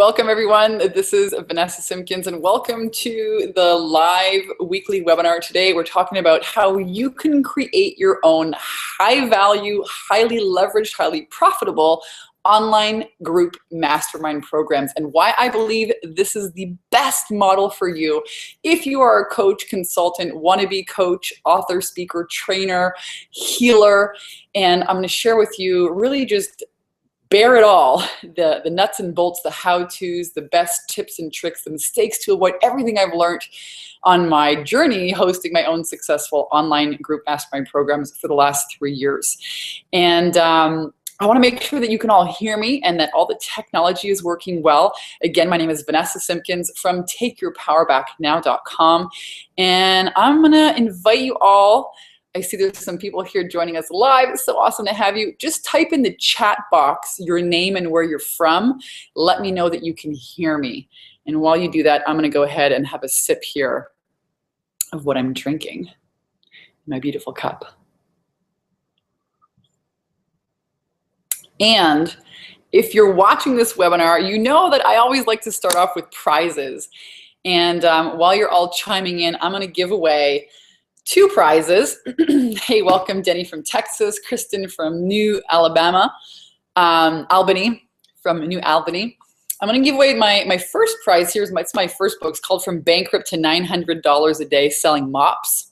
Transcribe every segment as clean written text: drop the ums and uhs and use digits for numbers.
Welcome everyone. This is Vanessa Simpkins and welcome to the live weekly webinar. Today we're talking about how you can create your own high value, highly leveraged, highly profitable online group mastermind programs and why I believe this is the best model for you if you are a coach, consultant, wannabe coach, author, speaker, trainer, healer. And I'm going to share with you really just bear it all, the nuts and bolts, the how-tos, the best tips and tricks, the mistakes to avoid, everything I've learned on my journey hosting my own successful online group mastermind programs for the last 3 years. And I want to make sure that you can all hear me and that all the technology is working well. Again, my name is Vanessa Simpkins from takeyourpowerbacknow.com. And I'm going to invite you all. I see there's some people here joining us live. It's so awesome to have you. Just type in the chat box your name and where you're from. Let me know that you can hear me. And while you do that, I'm going to go ahead and have a sip here of what I'm drinking in my beautiful cup. And if you're watching this webinar, you know that I always like to start off with prizes. And while you're all chiming in, I'm going to give away 2 prizes. Hey, welcome Denny from Texas, Kristen from New Alabama, Albany from New Albany. I'm going to give away my first prize. It's my first book. It's called From Bankrupt to $900 a Day Selling Mops.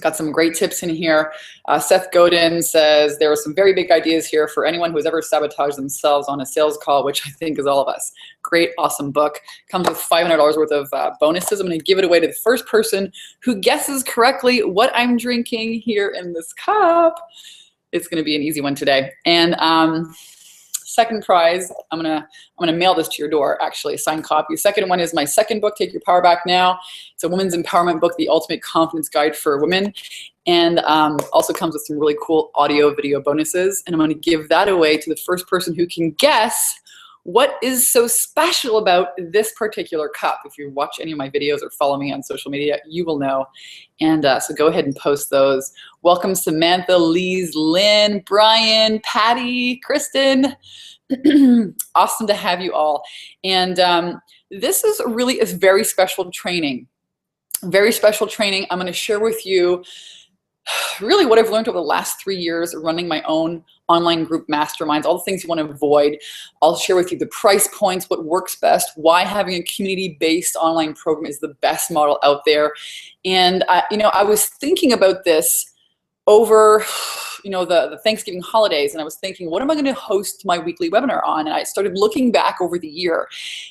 Got some great tips in here. Seth Godin says there are some very big ideas here for anyone who has ever sabotaged themselves on a sales call, which I think is all of us. Great, awesome book. Comes with $500 worth of bonuses. I'm going to give it away to the first person who guesses correctly what I'm drinking here in this cup. It's going to be an easy one today. And second prize, I'm gonna mail this to your door, actually, a signed copy. Second one is my second book, Take Your Power Back Now. It's a women's empowerment book, the ultimate confidence guide for women. And also comes with some really cool audio video bonuses. And I'm gonna give that away to the first person who can guess what is so special about this particular cup. If you watch any of my videos or follow me on social media, you will know. And so go ahead and post those. Welcome Samantha, Lise, Lynn, Brian, Patty, Kristen. Awesome to have you all. And this is really a very special training. Very special training. I'm going to share with you really what I've learned over the last 3 years running my own online group masterminds, all the things you want to avoid. I'll share with you the price points, what works best, why having a community-based online program is the best model out there. And I was thinking about this over the Thanksgiving holidays, and I was thinking, what am I going to host my weekly webinar on? And I started looking back over the year.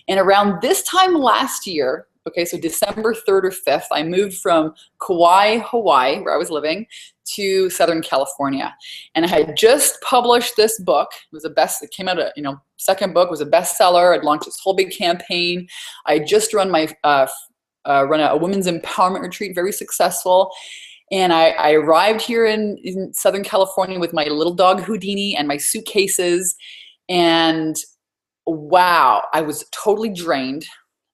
And around this time last year, okay, so December 3rd or 5th, I moved from Kauai, Hawaii, where I was living, to Southern California. And I had just published this book. It was it came out, second book was a bestseller. I'd launched this whole big campaign. I had just run run a women's empowerment retreat, very successful. And I arrived here in Southern California with my little dog Houdini and my suitcases. And wow, I was totally drained.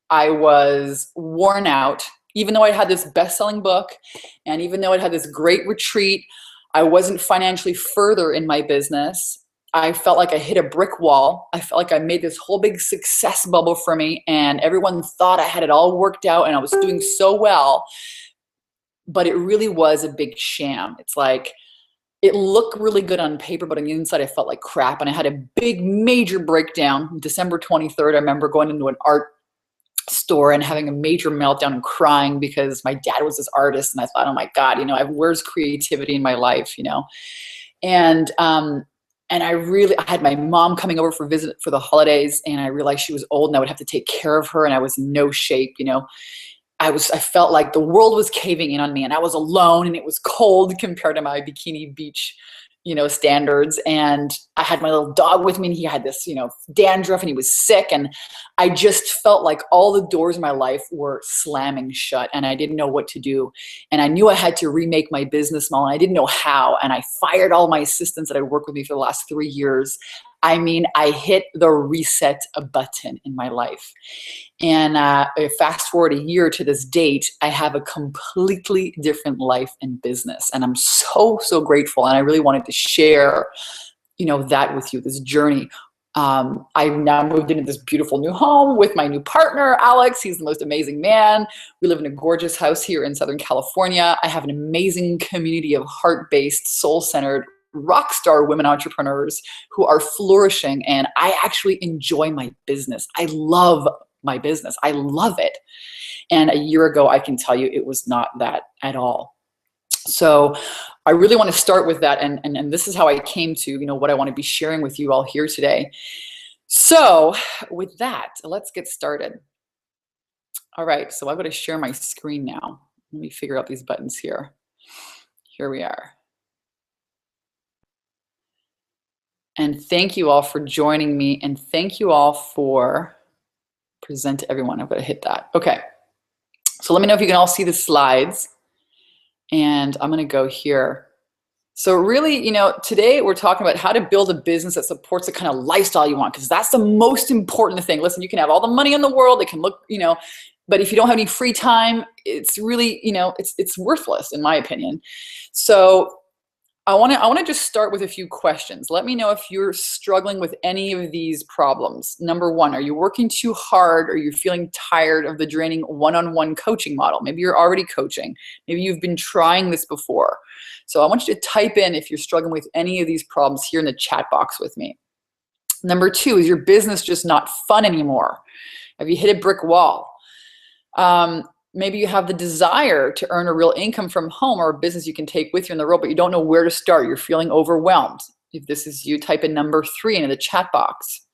I was worn out. Even though I had this best-selling book and even though I had this great retreat, I wasn't financially further in my business. I felt like I hit a brick wall. I felt like I made this whole big success bubble for me and everyone thought I had it all worked out and I was doing so well. But it really was a big sham. It's like, it looked really good on paper, but on the inside I felt like crap. And I had a big major breakdown. December 23rd, I remember going into an art store and having a major meltdown and crying because my dad was this artist. And I thought, oh my God, where's creativity in my life, And I had my mom coming over for visit for the holidays, and I realized she was old and I would have to take care of her, and I was in no shape, I felt like the world was caving in on me, and I was alone, and it was cold compared to my bikini beach, standards. And I had my little dog with me, and he had this, dandruff, and he was sick. And I just felt like all the doors in my life were slamming shut, and I didn't know what to do. And I knew I had to remake my business model, and I didn't know how. And I fired all my assistants that had worked with me for the last 3 years. I mean, I hit the reset button in my life. And fast forward a year to this date, I have a completely different life and business. And I'm so, so grateful. And I really wanted to share, that with you, this journey. I've now moved into this beautiful new home with my new partner, Alex. He's the most amazing man. We live in a gorgeous house here in Southern California. I have an amazing community of heart-based, soul-centered, rock star women entrepreneurs who are flourishing, and I actually enjoy my business. I love my business. I love it. And a year ago, I can tell you it was not that at all. So I really want to start with that, and this is how I came to, what I want to be sharing with you all here today. So with that, let's get started. All right, so I'm going to share my screen now. Let me figure out these buttons here. Here we are. And thank you all for joining me, and thank you all for present to everyone. I'm going to hit that. Okay, so let me know if you can all see the slides. And I'm going to go here. So really, today we're talking about how to build a business that supports the kind of lifestyle you want, because that's the most important thing. Listen, you can have all the money in the world. It can look, but if you don't have any free time, it's really, it's worthless in my opinion. So I want to just start with a few questions. Let me know if you're struggling with any of these problems. Number one, are you working too hard, or you're feeling tired of the draining one-on-one coaching model? Maybe you're already coaching. Maybe you've been trying this before. So I want you to type in if you're struggling with any of these problems here in the chat box with me. Number two, is your business just not fun anymore? Have you hit a brick wall? Maybe you have the desire to earn a real income from home, or a business you can take with you on the road, but you don't know where to start. You're feeling overwhelmed. If this is you, type in number 3 into the chat box.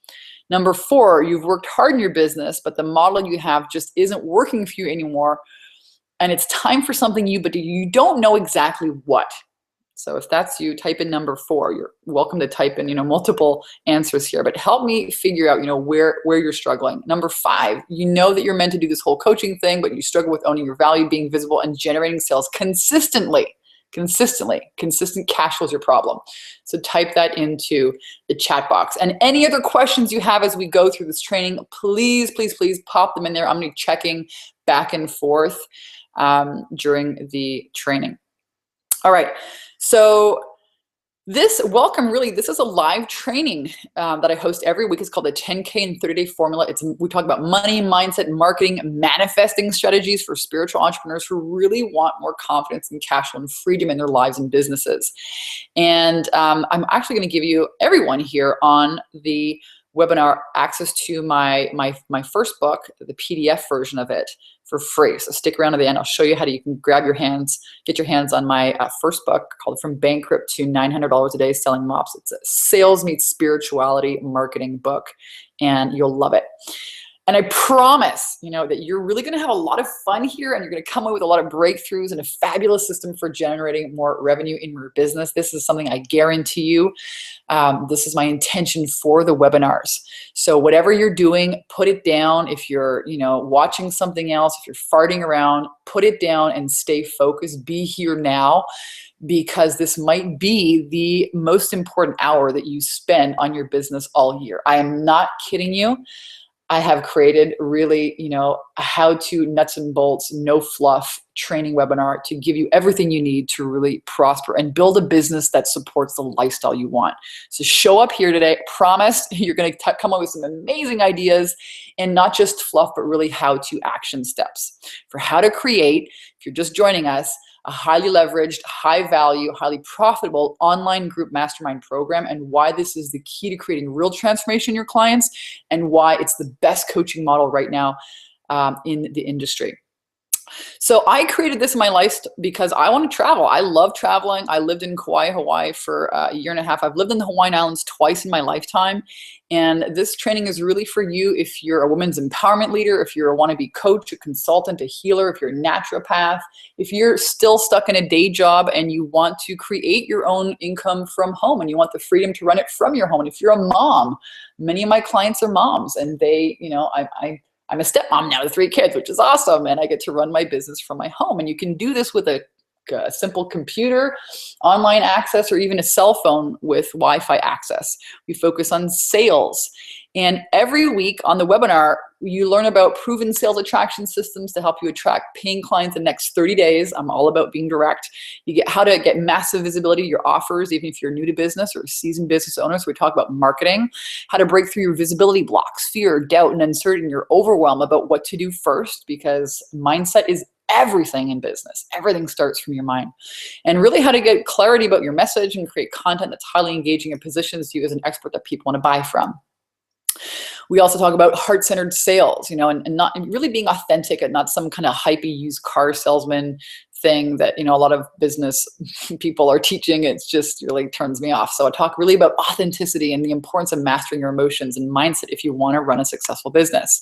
Number 4, you've worked hard in your business, but the model you have just isn't working for you anymore, and it's time for something new, but you don't know exactly what. So if that's you, type in number 4. You're welcome to type in, multiple answers here, but help me figure out, where you're struggling. Number 5, you know that you're meant to do this whole coaching thing, but you struggle with owning your value, being visible, and generating sales consistently. Consistent cash flow is your problem. So type that into the chat box. And any other questions you have as we go through this training, please, please, please pop them in there. I'm going to be checking back and forth during the training. All right. So this is a live training that I host every week. It's called the 10K and 30-day formula. We talk about money, mindset, marketing, manifesting strategies for spiritual entrepreneurs who really want more confidence and cash flow and freedom in their lives and businesses. And I'm actually going to give you, everyone here on the webinar, access to my first book, the PDF version of it, for free. So stick around to the end. I'll show you how you can get your hands on my first book called From Bankrupt to $900 a Day Selling Mops. It's a sales meets spirituality marketing book, and you'll love it. And I promise, that you're really going to have a lot of fun here, and you're going to come away with a lot of breakthroughs and a fabulous system for generating more revenue in your business. This is something I guarantee you. This is my intention for the webinars. So whatever you're doing, put it down. If you're, watching something else, if you're farting around, put it down and stay focused. Be here now, because this might be the most important hour that you spend on your business all year. I am not kidding you. I have created really, a how-to nuts and bolts, no fluff training webinar to give you everything you need to really prosper and build a business that supports the lifestyle you want. So show up here today. Promise you're going to come up with some amazing ideas, and not just fluff, but really how-to action steps for how to create, if you're just joining us, a highly leveraged, high value, highly profitable online group mastermind program, and why this is the key to creating real transformation in your clients, and why it's the best coaching model right now in the industry. So I created this in my life because I want to travel. I love traveling. I lived in Kauai, Hawaii for a year and a half. I've lived in the Hawaiian Islands twice in my lifetime. And this training is really for you if you're a women's empowerment leader, if you're a wannabe coach, a consultant, a healer, if you're a naturopath, if you're still stuck in a day job and you want to create your own income from home and you want the freedom to run it from your home. And if you're a mom, many of my clients are moms, and they, I'm a stepmom now to 3 kids, which is awesome. And I get to run my business from my home. And you can do this with a simple computer, online access, or even a cell phone with Wi-Fi access. We focus on sales And every week on the webinar, you learn about proven sales attraction systems to help you attract paying clients in the next 30 days. I'm all about being direct. You get how to get massive visibility to your offers, even if you're new to business or a seasoned business owner. So we talk about marketing, how to break through your visibility blocks, fear, doubt, and uncertainty, your overwhelm about what to do first, because mindset is everything in business. Everything starts from your mind. And really how to get clarity about your message and create content that's highly engaging and positions you as an expert that people want to buy from. We also talk about heart-centered sales, and not and really being authentic and not some kind of hypey used car salesman thing that, a lot of business people are teaching. It's just really turns me off. So I talk really about authenticity and the importance of mastering your emotions and mindset if you want to run a successful business.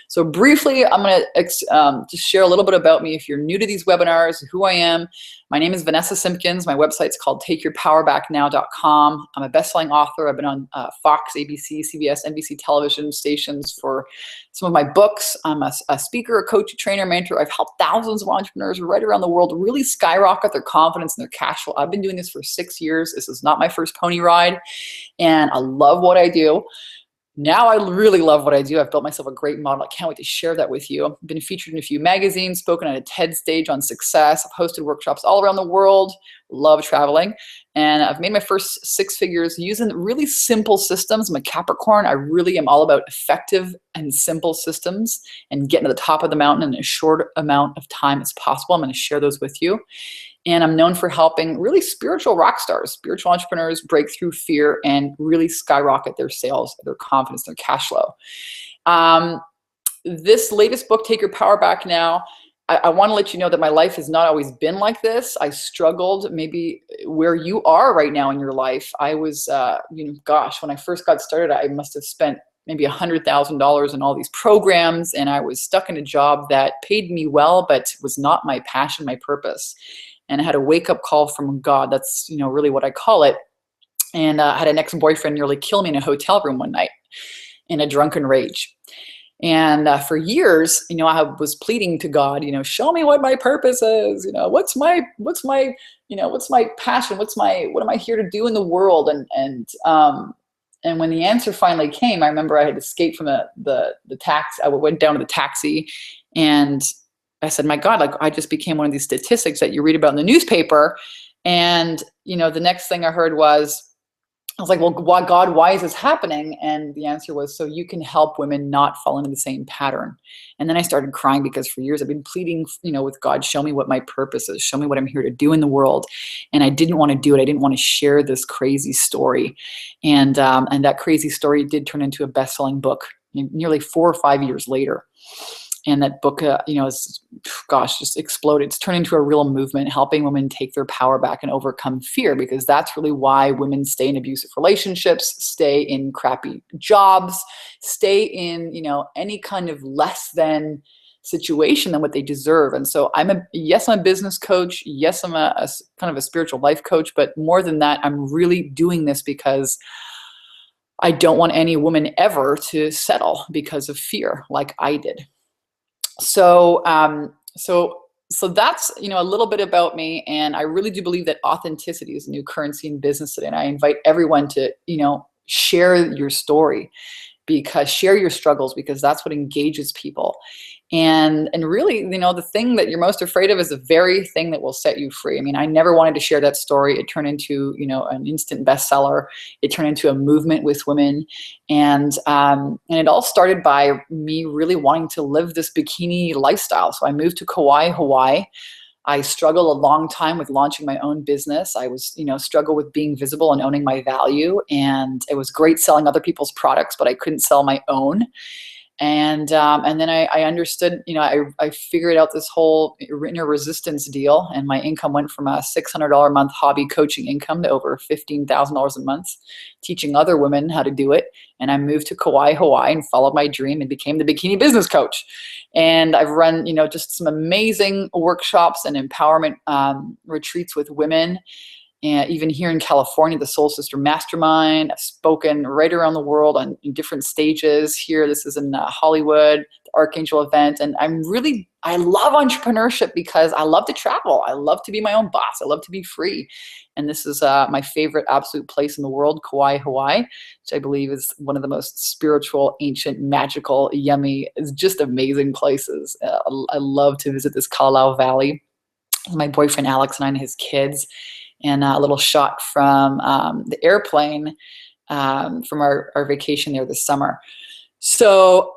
So briefly, I'm going to just share a little bit about me. If you're new to these webinars, who I am. My name is Vanessa Simpkins. My website's called takeyourpowerbacknow.com. I'm a best-selling author. I've been on Fox, ABC, CBS, NBC television stations for some of my books. I'm a speaker, a coach, a trainer, mentor. I've helped thousands of entrepreneurs right around the world really skyrocket their confidence and their cash flow. I've been doing this for 6 years. This is not my first pony ride, and I love what I do. Now I really love what I do. I've built myself a great model. I can't wait to share that with you. I've been featured in a few magazines, spoken at a TED stage on success. I've hosted workshops all around the world. Love traveling. And I've made my first 6 figures using really simple systems. I'm a Capricorn. I really am all about effective and simple systems and getting to the top of the mountain in as short amount of time as possible. I'm going to share those with you. And I'm known for helping really spiritual rock stars, spiritual entrepreneurs break through fear and really skyrocket their sales, their confidence, their cash flow. This latest book, Take Your Power Back Now, I want to let you know that my life has not always been like this. I struggled maybe where you are right now in your life. I was, when I first got started, I must have spent maybe $100,000 in all these programs, and I was stuck in a job that paid me well, but was not my passion, my purpose. And I had a wake-up call from God. That's, really what I call it. And I had an ex-boyfriend nearly kill me in a hotel room one night in a drunken rage. And for years, I was pleading to God, show me what my purpose is. What's my passion? What am I here to do in the world? And when the answer finally came, I remember I had escaped from the taxi. I went down to the taxi, and I said, my God, I just became one of these statistics that you read about in the newspaper. And, the next thing I heard was, I was like, well, God, why is this happening? And the answer was, so you can help women not fall into the same pattern. And then I started crying because for years I've been pleading, with God, show me what my purpose is, show me what I'm here to do in the world. And I didn't want to do it. I didn't want to share this crazy story. And that crazy story did turn into a best-selling book nearly 4 or 5 years later. And that book, just exploded. It's turned into a real movement, helping women take their power back and overcome fear, because that's really why women stay in abusive relationships, stay in crappy jobs, stay in, any kind of less than situation than what they deserve. And so I'm a business coach. Yes, I'm a kind of a spiritual life coach, but more than that, I'm really doing this because I don't want any woman ever to settle because of fear like I did. So that's, a little bit about me. And I really do believe that authenticity is a new currency in business today. And I invite everyone to, share your story, share your struggles, because that's what engages people. And really, the thing that you're most afraid of is the very thing that will set you free. I mean, I never wanted to share that story. It turned into, an instant bestseller. It turned into a movement with women. And it all started by me really wanting to live this bikini lifestyle. So I moved to Kauai, Hawaii. I struggled a long time with launching my own business. I was, struggle with being visible and owning my value. And it was great selling other people's products, but I couldn't sell my own. And then I understood, I figured out this whole inner resistance deal, and my income went from a $600 a month hobby coaching income to over $15,000 a month, teaching other women how to do it. And I moved to Kauai, Hawaii, and followed my dream and became the bikini business coach. And I've run, just some amazing workshops and empowerment retreats with women. And even here in California, the Soul Sister Mastermind. I've spoken right around the world in different stages. Here, this is in Hollywood, the Archangel event. And I love entrepreneurship because I love to travel. I love to be my own boss. I love to be free. And this is my favorite absolute place in the world, Kauai, Hawaii, which I believe is one of the most spiritual, ancient, magical, yummy, it's just amazing places. I love to visit this Kalalau Valley. My boyfriend Alex and I and his kids. And a little shot from the airplane from our vacation there this summer. So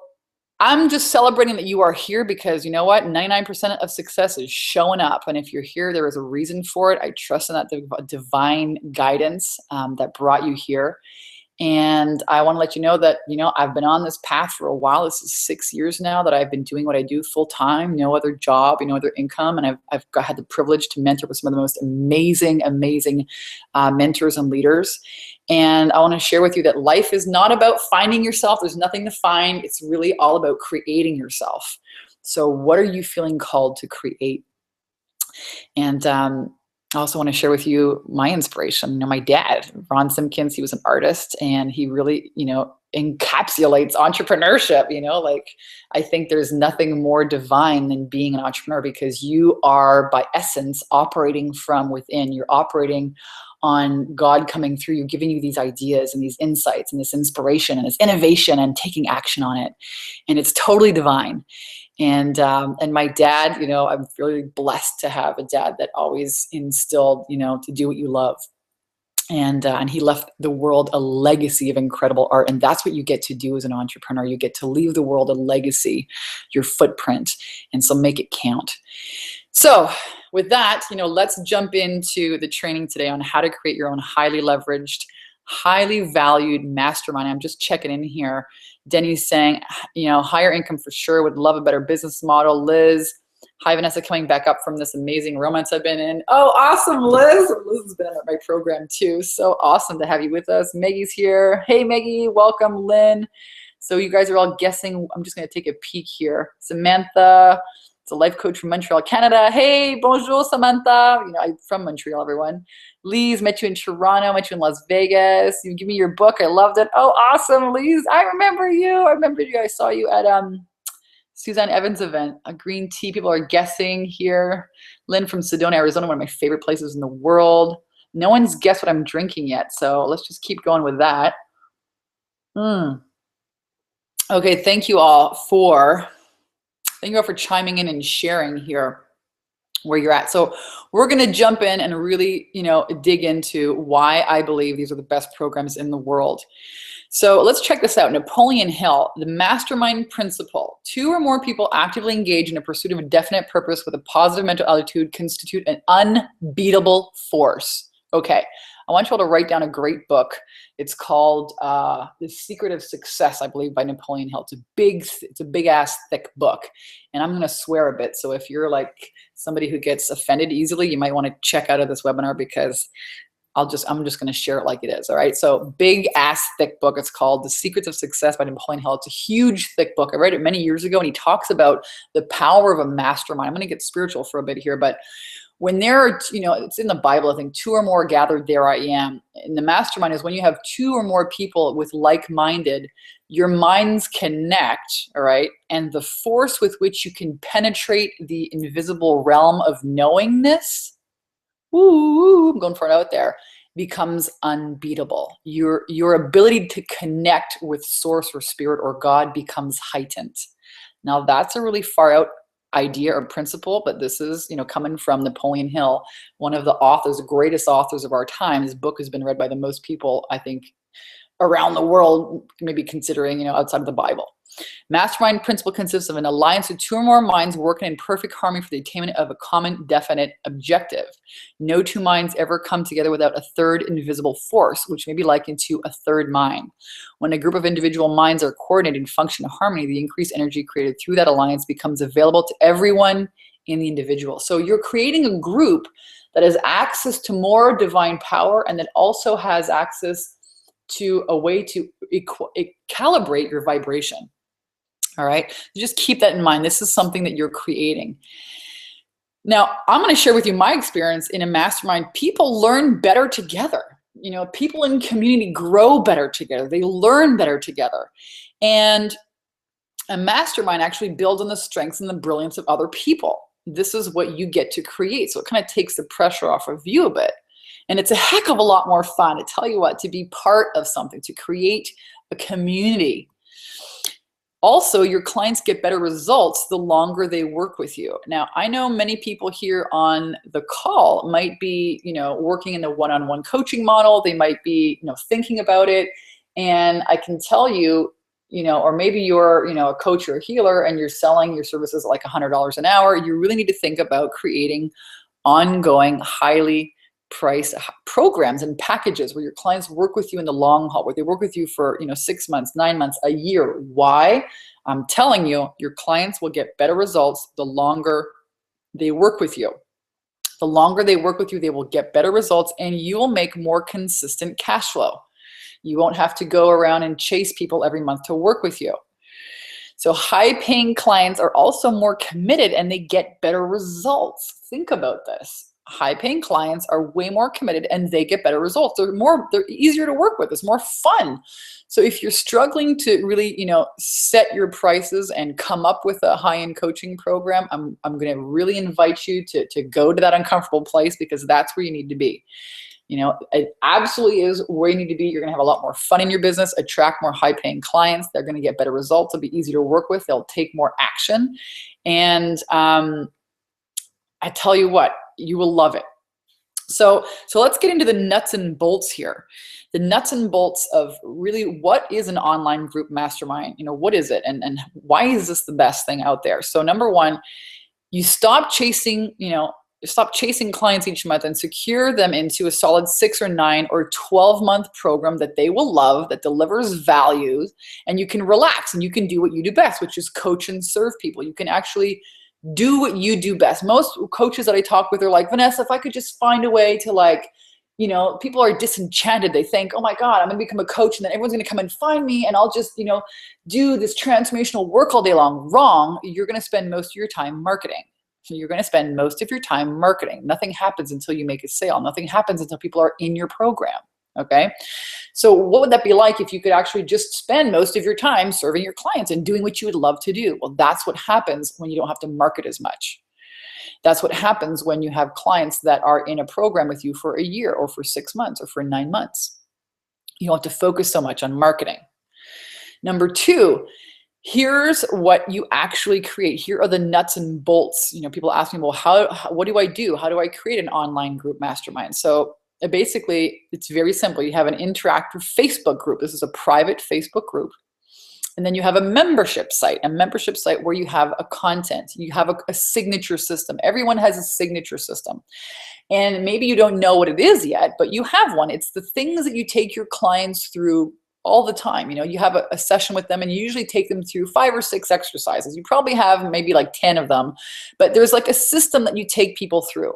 I'm just celebrating that you are here because you know what? 99% of success is showing up. And if you're here, there is a reason for it. I trust in that divine guidance that brought you here. And I want to let you know that, I've been on this path for a while. This is 6 years now that I've been doing what I do full time, no other job, no other income. And I've had the privilege to mentor with some of the most amazing mentors and leaders. And I want to share with you that life is not about finding yourself. There's nothing to find. It's really all about creating yourself. So what are you feeling called to create? And I also want to share with you my inspiration. My dad, Ron Simpkins, he was an artist and he really, encapsulates entrepreneurship. I think there's nothing more divine than being an entrepreneur because you are by essence operating from within. You're operating on God coming through you, giving you these ideas and these insights and this inspiration and this innovation and taking action on it. And it's totally divine. And my dad, I'm really blessed to have a dad that always instilled, to do what you love. And he left the world a legacy of incredible art. And that's what you get to do as an entrepreneur. You get to leave the world a legacy, your footprint. And so make it count. So with that, let's jump into the training today on how to create your own highly leveraged, highly valued mastermind. I'm just checking in here. Denny's saying, higher income for sure, would love a better business model. Liz, hi Vanessa, coming back up from this amazing romance I've been in. Oh, awesome, Liz. Liz has been at my program too. So awesome to have you with us. Maggie's here. Hey, Maggie, welcome, Lynn. So you guys are all guessing. I'm just going to take a peek here. Samantha, it's a life coach from Montreal, Canada. Hey, bonjour, Samantha. I'm from Montreal, everyone. Lise, met you in Toronto, met you in Las Vegas. You give me your book. I loved it. Oh, awesome, Lise. I remember you. I saw you at Suzanne Evans' event, a green tea. People are guessing here. Lynn from Sedona, Arizona, one of my favorite places in the world. No one's guessed what I'm drinking yet, so let's just keep going with that. Okay, thank you all for chiming in and sharing here where you're at. So we're going to jump in and really, dig into why I believe these are the best programs in the world. So let's check this out. Napoleon Hill, the mastermind principle. 2 or more people actively engage in a pursuit of a definite purpose with a positive mental attitude constitute an unbeatable force. Okay, I want you all to write down a great book. It's called The Secret of Success, I believe, by Napoleon Hill. It's a big ass thick book. And I'm going to swear a bit. So if you're like somebody who gets offended easily, you might want to check out of this webinar because I'm just going to share it like it is. All right. So big ass thick book. It's called The Secrets of Success by Napoleon Hill. It's a huge thick book. I read it many years ago and he talks about the power of a mastermind. I'm going to get spiritual for a bit here, but when there are, it's in the Bible, I think 2 or more gathered, there I am. And the mastermind is when you have 2 or more people with like-minded, your minds connect, all right? And the force with which you can penetrate the invisible realm of knowingness, I'm going for it out there, becomes unbeatable. Your ability to connect with source or spirit or God becomes heightened. Now that's a really far out idea or principle, but this is, coming from Napoleon Hill, one of the authors, the greatest authors of our time. His book has been read by the most people, I think, around the world, maybe considering, outside of the Bible. Mastermind principle consists of an alliance of 2 or more minds working in perfect harmony for the attainment of a common definite objective. No 2 minds ever come together without a third invisible force, which may be likened to a third mind. When a group of individual minds are coordinated and function in harmony, the increased energy created through that alliance becomes available to everyone in the individual. So you're creating a group that has access to more divine power and that also has access to a way to calibrate your vibration. All right, so just keep that in mind. This is something that you're creating. Now, I'm going to share with you my experience in a mastermind. People learn better together. You know, people in community grow better together. They learn better together. And a mastermind actually builds on the strengths and the brilliance of other people. This is what you get to create. So it kind of takes the pressure off of you a bit. And it's a heck of a lot more fun, I tell you what, to be part of something, to create a community. Also, your clients get better results the longer they work with you. Now, I know many people here on the call might be, working in the one-on-one coaching model. They might be, thinking about it. And I can tell you, or maybe you're, a coach or a healer and you're selling your services at like $100 an hour. You really need to think about creating ongoing, highly priced programs and packages where your clients work with you in the long haul, where they work with you for 6 months, 9 months, a year. Why? I'm telling you, your clients will get better results the longer they work with you. The longer they work with you, they will get better results, and you will make more consistent cash flow. You won't have to go around and chase people every month to work with you. So high-paying clients are also more committed and they get better results. Think about this. High-paying clients are way more committed and they get better results. They're easier to work with. It's more fun. So if you're struggling to really, set your prices and come up with a high-end coaching program, I'm going to really invite you to go to that uncomfortable place, because that's where you need to be. It absolutely is where you need to be. You're going to have a lot more fun in your business, attract more high-paying clients. They're going to get better results. It'll be easier to work with. They'll take more action. And I tell you what, you will love it. So let's get into the nuts and bolts here. The nuts and bolts of really what is an online group mastermind? What is it? And why is this the best thing out there? So number one, you stop chasing clients each month and secure them into a solid 6 or 9 or 12-month program that they will love, that delivers value, and you can relax and you can do what you do best, which is coach and serve people. You can actually do what you do best. Most coaches that I talk with are like, Vanessa, if I could just find a way to people are disenchanted. They think, oh my God, I'm going to become a coach and then everyone's going to come and find me and I'll just, do this transformational work all day long. Wrong. You're going to spend most of your time marketing. You're going to spend most of your time marketing. Nothing happens until you make a sale. Nothing happens until people are in your program. Okay. So what would that be like if you could actually just spend most of your time serving your clients and doing what you would love to do? Well, that's what happens when you don't have to market as much. That's what happens when you have clients that are in a program with you for a year or for 6 months or for 9 months. You don't have to focus so much on marketing. Number two, here's what you actually create. Here are the nuts and bolts. People ask me, well, what do I do? How do I create an online group mastermind? So basically, it's very simple. You have an interactive Facebook group. This is a private Facebook group. And then you have a membership site where you have a content. You have a signature system. Everyone has a signature system. And maybe you don't know what it is yet, but you have one. It's the things that you take your clients through all the time. You have a session with them and you usually take them through 5 or 6 exercises. You probably have maybe like 10 of them, but there's like a system that you take people through.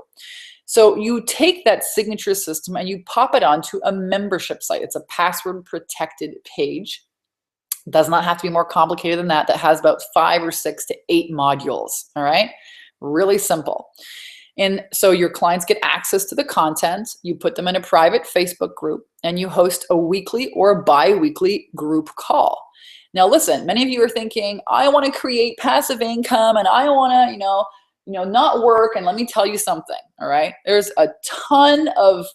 So you take that signature system and you pop it onto a membership site. It's a password protected page. It does not have to be more complicated than that. That has about 5 or 6 to 8 modules. All right. Really simple. And so your clients get access to the content. You put them in a private Facebook group and you host a weekly or a bi-weekly group call. Now, listen, many of you are thinking, I want to create passive income and I want to, not work. And let me tell you something. All right. There's a ton of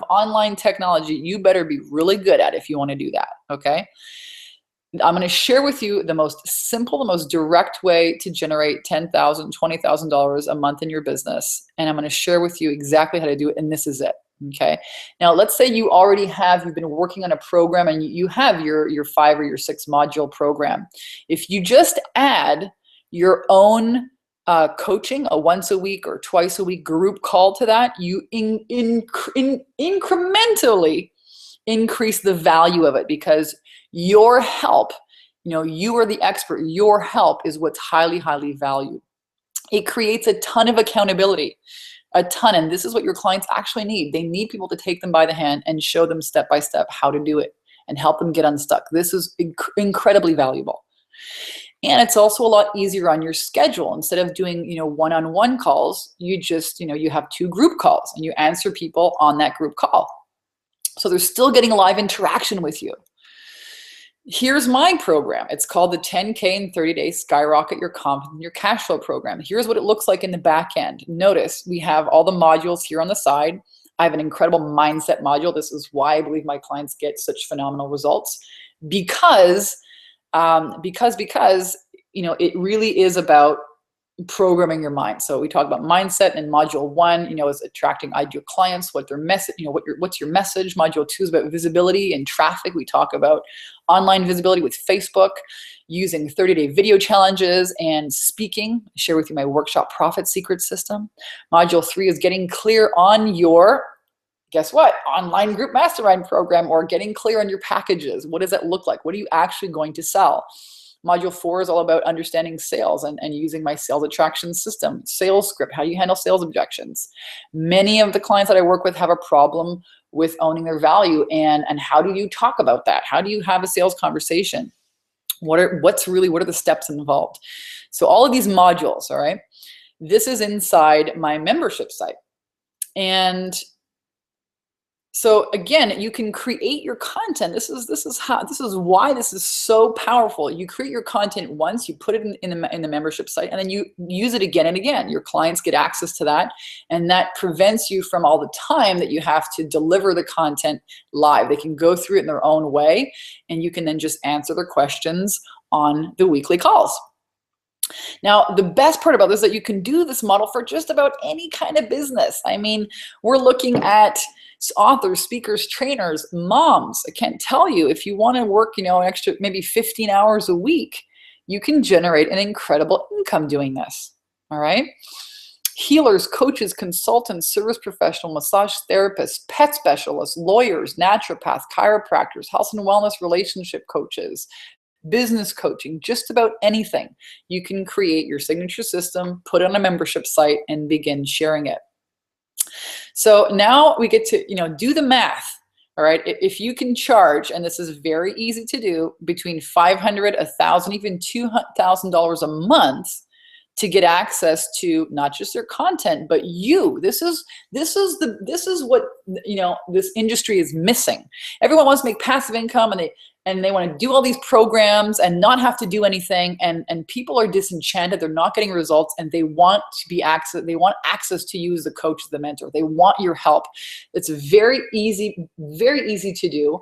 online technology you better be really good at if you want to do that. Okay. I'm going to share with you the most simple, the most direct way to generate $10,000, $20,000 a month in your business. And I'm going to share with you exactly how to do it. And this is it. Okay. Now, let's say you've been working on a program and you have your 5 or your 6 module program. If you just add your own coaching, a once a week or twice a week group call to that, you incrementally increase the value of it, because your help, you are the expert. Your help is what's highly, highly valued. It creates a ton of accountability, a ton. And this is what your clients actually need. They need people to take them by the hand and show them step by step how to do it and help them get unstuck. This is incredibly valuable. And it's also a lot easier on your schedule. Instead of doing, one-on-one calls, you just, you have 2 group calls and you answer people on that group call. So they're still getting live interaction with you. Here's my program. It's called the 10K in 30 Days Skyrocket Your Confidence in Your Cash Flow program. Here's what it looks like in the back end. Notice we have all the modules here on the side. I have an incredible mindset module. This is why I believe my clients get such phenomenal results, because it really is about programming your mind. So we talk about mindset in module 1, is attracting ideal clients, what their message, what's your message. Module 2 is about visibility and traffic. We talk about online visibility with Facebook, using 30-day video challenges and speaking. I share with you my workshop profit secret system. Module 3 is getting clear on your, guess what, online group mastermind program, or getting clear on your packages. What does that look like? What are you actually going to sell? Module 4 is all about understanding sales and using my sales attraction system, sales script, how you handle sales objections. Many of the clients that I work with have a problem with owning their value, and how do you talk about that? How do you have a sales conversation? What are the steps involved? So all of these modules, all right, this is inside my membership site. And so again, you can create your content. This is why this is so powerful. You create your content once, you put it in the membership site, and then you use it again and again. Your clients get access to that, and that prevents you from all the time that you have to deliver the content live. They can go through it in their own way, and you can then just answer their questions on the weekly calls. Now, the best part about this is that you can do this model for just about any kind of business. I mean, we're looking at authors, speakers, trainers, moms. I can't tell you, if you want to work, an extra maybe 15 hours a week, you can generate an incredible income doing this. All right. Healers, coaches, consultants, service professional, massage therapists, pet specialists, lawyers, naturopaths, chiropractors, health and wellness relationship coaches, business coaching, just about anything. You can create your signature system, put it on a membership site, and begin sharing it. So now we get to, do the math. All right. If you can charge, and this is very easy to do, between $500, $1,000, even $2,000 a month to get access to not just your content, but you. This is what, this industry is missing. Everyone wants to make passive income, and they want to do all these programs and not have to do anything. And people are disenchanted. They're not getting results, and they want access to you as the coach, as the mentor. They want your help. It's very easy to do,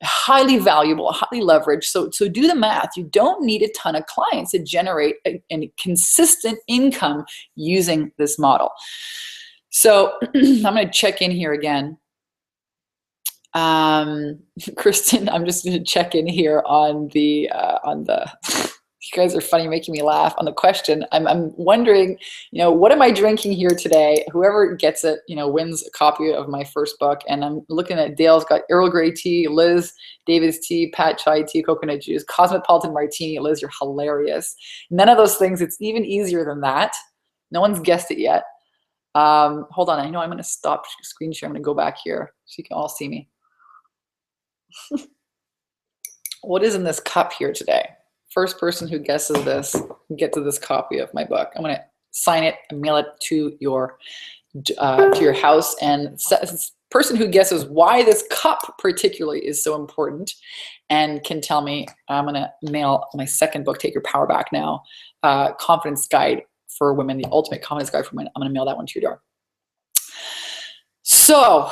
highly valuable, highly leveraged. So do the math. You don't need a ton of clients to generate a consistent income using this model. So I'm going to check in here again. Kristen, I'm just going to check in here on the you guys are funny, making me laugh, on the question. I'm wondering, what am I drinking here today? Whoever gets it, wins a copy of my first book. And I'm looking at Dale's got Earl Grey tea, Liz, David's tea, Pat chai tea, coconut juice, Cosmopolitan martini. Liz, you're hilarious. None of those things. It's even easier than that. No one's guessed it yet. Hold on. I know I'm going to stop screen share. I'm going to go back here so you can all see me. What is in this cup here today? First person who guesses this gets this copy of my book. I'm going to sign it and mail it to your house. And person who guesses why this cup particularly is so important and can tell me, I'm going to mail my second book, Take Your Power Back Now, Confidence Guide for Women, the Ultimate Confidence Guide for Women. I'm going to mail that one to your door. So,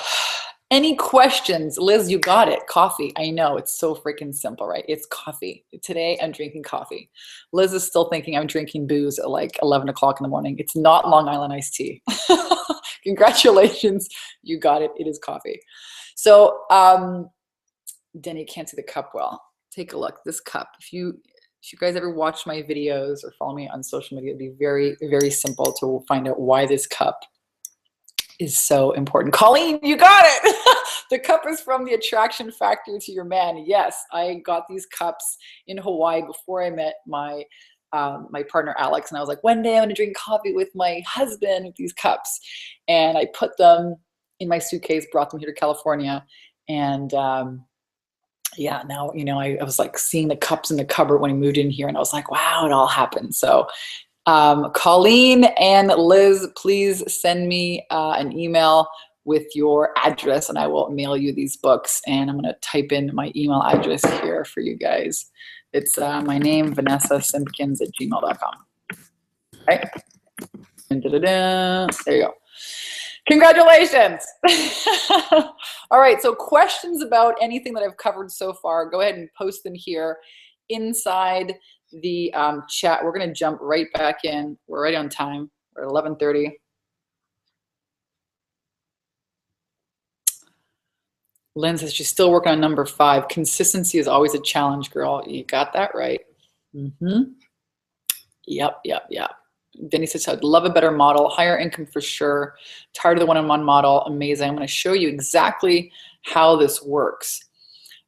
any questions? Liz, you got it. Coffee. I know, it's so freaking simple, right? It's coffee. Today I'm drinking coffee. Liz is still thinking I'm drinking booze at like 11 o'clock in the morning. It's not Long Island iced tea. Congratulations. You got it. It is coffee. So, Denny, can't see the cup well. Take a look. This cup. If you guys ever watch my videos or follow me on social media, it'd be very, very simple to find out why this cup is so important. Colleen, you got it. The cup is from the attraction factor to your man. Yes, I got these cups in Hawaii before I met my partner Alex, and I was like, one day I'm gonna drink coffee with my husband with these cups, and I put them in my suitcase, brought them here to California, and yeah, now, you know, I was like seeing the cups in the cupboard when I moved in here, and I was like, wow, it all happened. So Colleen and Liz, please send me an email with your address and I will mail you these books. And I'm going to type in my email address here for you guys. It's my name, Vanessa Simpkins at gmail.com. Okay. There you go. Congratulations. All right, so questions about anything that I've covered so far, go ahead and post them here inside the chat. We're going to jump right back in. We're right on time. We're at 11:30. Lynn says she's still working on number 5. Consistency is always a challenge, girl. You got that right. Yep. Vinny says, I'd love a better model, higher income for sure. Tired of the one-on-one model. Amazing. I'm going to show you exactly how this works.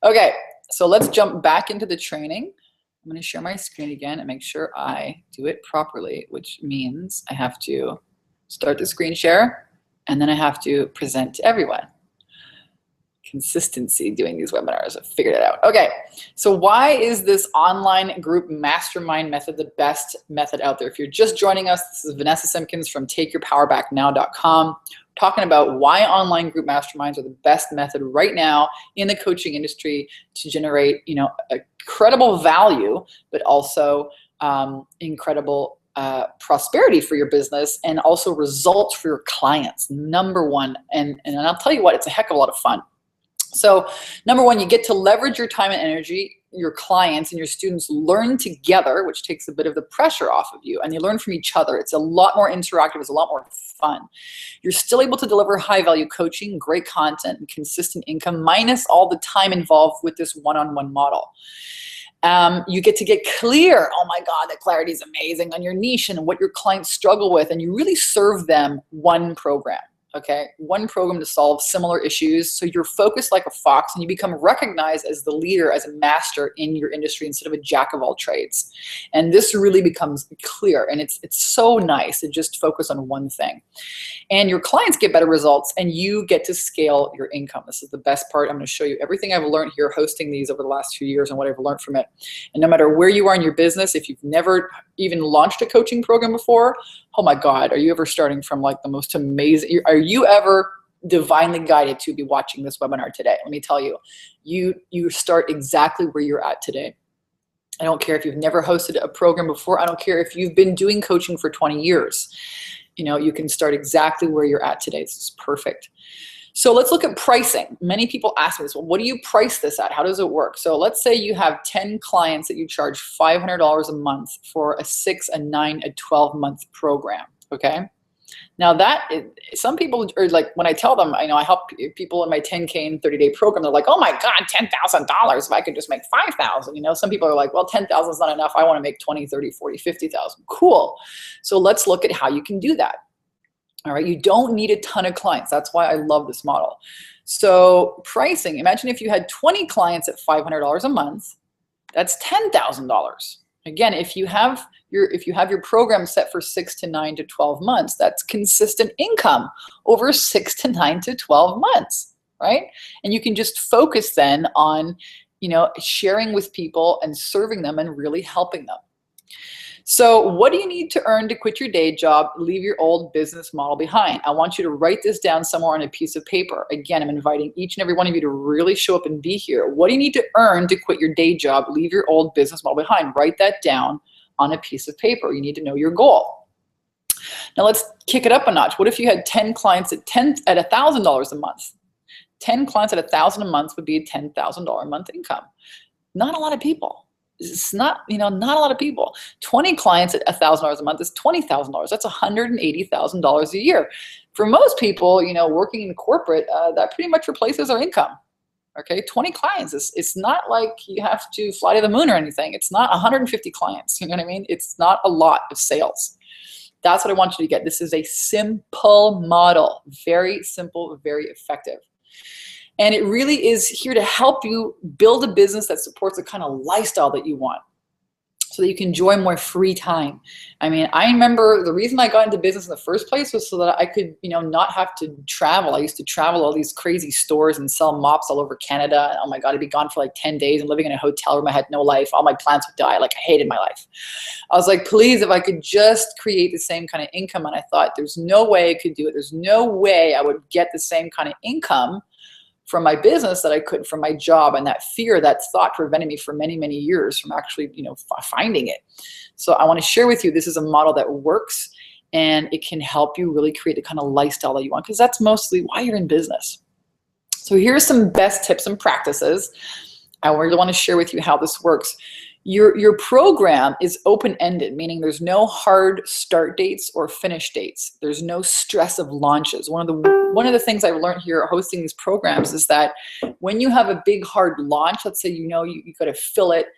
Okay, so let's jump back into the training. I'm going to share my screen again and make sure I do it properly, which means I have to start the screen share and then I have to present to everyone. Consistency doing these webinars. I figured it out. Okay, so why is this online group mastermind method the best method out there? If you're just joining us, this is Vanessa Simpkins from takeyourpowerbacknow.com, talking about why online group masterminds are the best method right now in the coaching industry to generate, you know, incredible value, but also incredible prosperity for your business and also results for your clients. Number one, and I'll tell you what, it's a heck of a lot of fun. So number one, you get to leverage your time and energy. Your clients and your students learn together, which takes a bit of the pressure off of you, and they learn from each other. It's a lot more interactive. It's a lot more fun. You're still able to deliver high value coaching, great content, and consistent income, minus all the time involved with this one-on-one model. You get to get clear. Oh my God, that clarity is amazing on your niche and what your clients struggle with, and you really serve them one program. Okay, one program to solve similar issues. So you're focused like a fox and you become recognized as the leader, as a master in your industry instead of a jack of all trades. And this really becomes clear, and it's so nice to just focus on one thing. And your clients get better results and you get to scale your income. This is the best part. I'm going to show you everything I've learned here hosting these over the last few years and what I've learned from it. And no matter where you are in your business, if you've never even launched a coaching program before, oh my God, are you ever starting from like the most amazing, are you ever divinely guided to be watching this webinar today? Let me tell you, you start exactly where you're at today. I don't care if you've never hosted a program before. I don't care if you've been doing coaching for 20 years. You know, you can start exactly where you're at today. This is perfect. So let's look at pricing. Many people ask me this, well, what do you price this at? How does it work? So let's say you have 10 clients that you charge $500 a month for a 6, a 9, a 12-month program, okay? Now that, some people are like, when I tell them, I know I help people in my 10K and 30-day program, they're like, oh my God, $10,000 if I could just make 5,000. You know, some people are like, well, 10,000 is not enough. I want to make 20, 30, 40, 50,000. Cool. So let's look at how you can do that. All right, you don't need a ton of clients. That's why I love this model. So pricing, imagine if you had 20 clients at $500 a month, that's $10,000. Again, if you have your program set for 6 to 9 to 12 months, that's consistent income over 6 to 9 to 12 months, right? And you can just focus then on, you know, sharing with people and serving them and really helping them. So what do you need to earn to quit your day job, leave your old business model behind? I want you to write this down somewhere on a piece of paper. Again, I'm inviting each and every one of you to really show up and be here. What do you need to earn to quit your day job, leave your old business model behind? Write that down on a piece of paper. You need to know your goal. Now let's kick it up a notch. What if you had 10 clients at $1,000 a month? 10 clients at $1,000 a month would be a $10,000 a month income. Not a lot of people. It's not, you know, not a lot of people. 20 clients at $1,000 a month is $20,000. That's $180,000 a year. For most people, you know, working in corporate, that pretty much replaces our income. Okay, 20 clients. It's not like you have to fly to the moon or anything. It's not 150 clients. You know what I mean? It's not a lot of sales. That's what I want you to get. This is a simple model. Very simple, very effective. And it really is here to help you build a business that supports the kind of lifestyle that you want. so that you can enjoy more free time. I mean, I remember the reason I got into business in the first place was so that I could, not have to travel. I used to travel all these crazy stores and sell mops all over Canada. Oh my God, I'd be gone for like 10 days and living in a hotel room. I had no life. All my plants would die. Like, I hated my life. I was like, please, if I could just create the same kind of income. And I thought, there's no way I could do it. There's no way I would get the same kind of income from my business that I could from my job. And that fear, that thought prevented me for many, many years from actually, finding it. So I want to share with you, this is a model that works, and it can help you really create the kind of lifestyle that you want, because that's mostly why you're in business. So here's some best tips and practices. I really want to share with you how this works. Your program is open-ended, meaning there's no hard start dates or finish dates. There's no stress of launches. One of the things I've learned here hosting these programs is that when you have a big hard launch, let's say you got to fill it.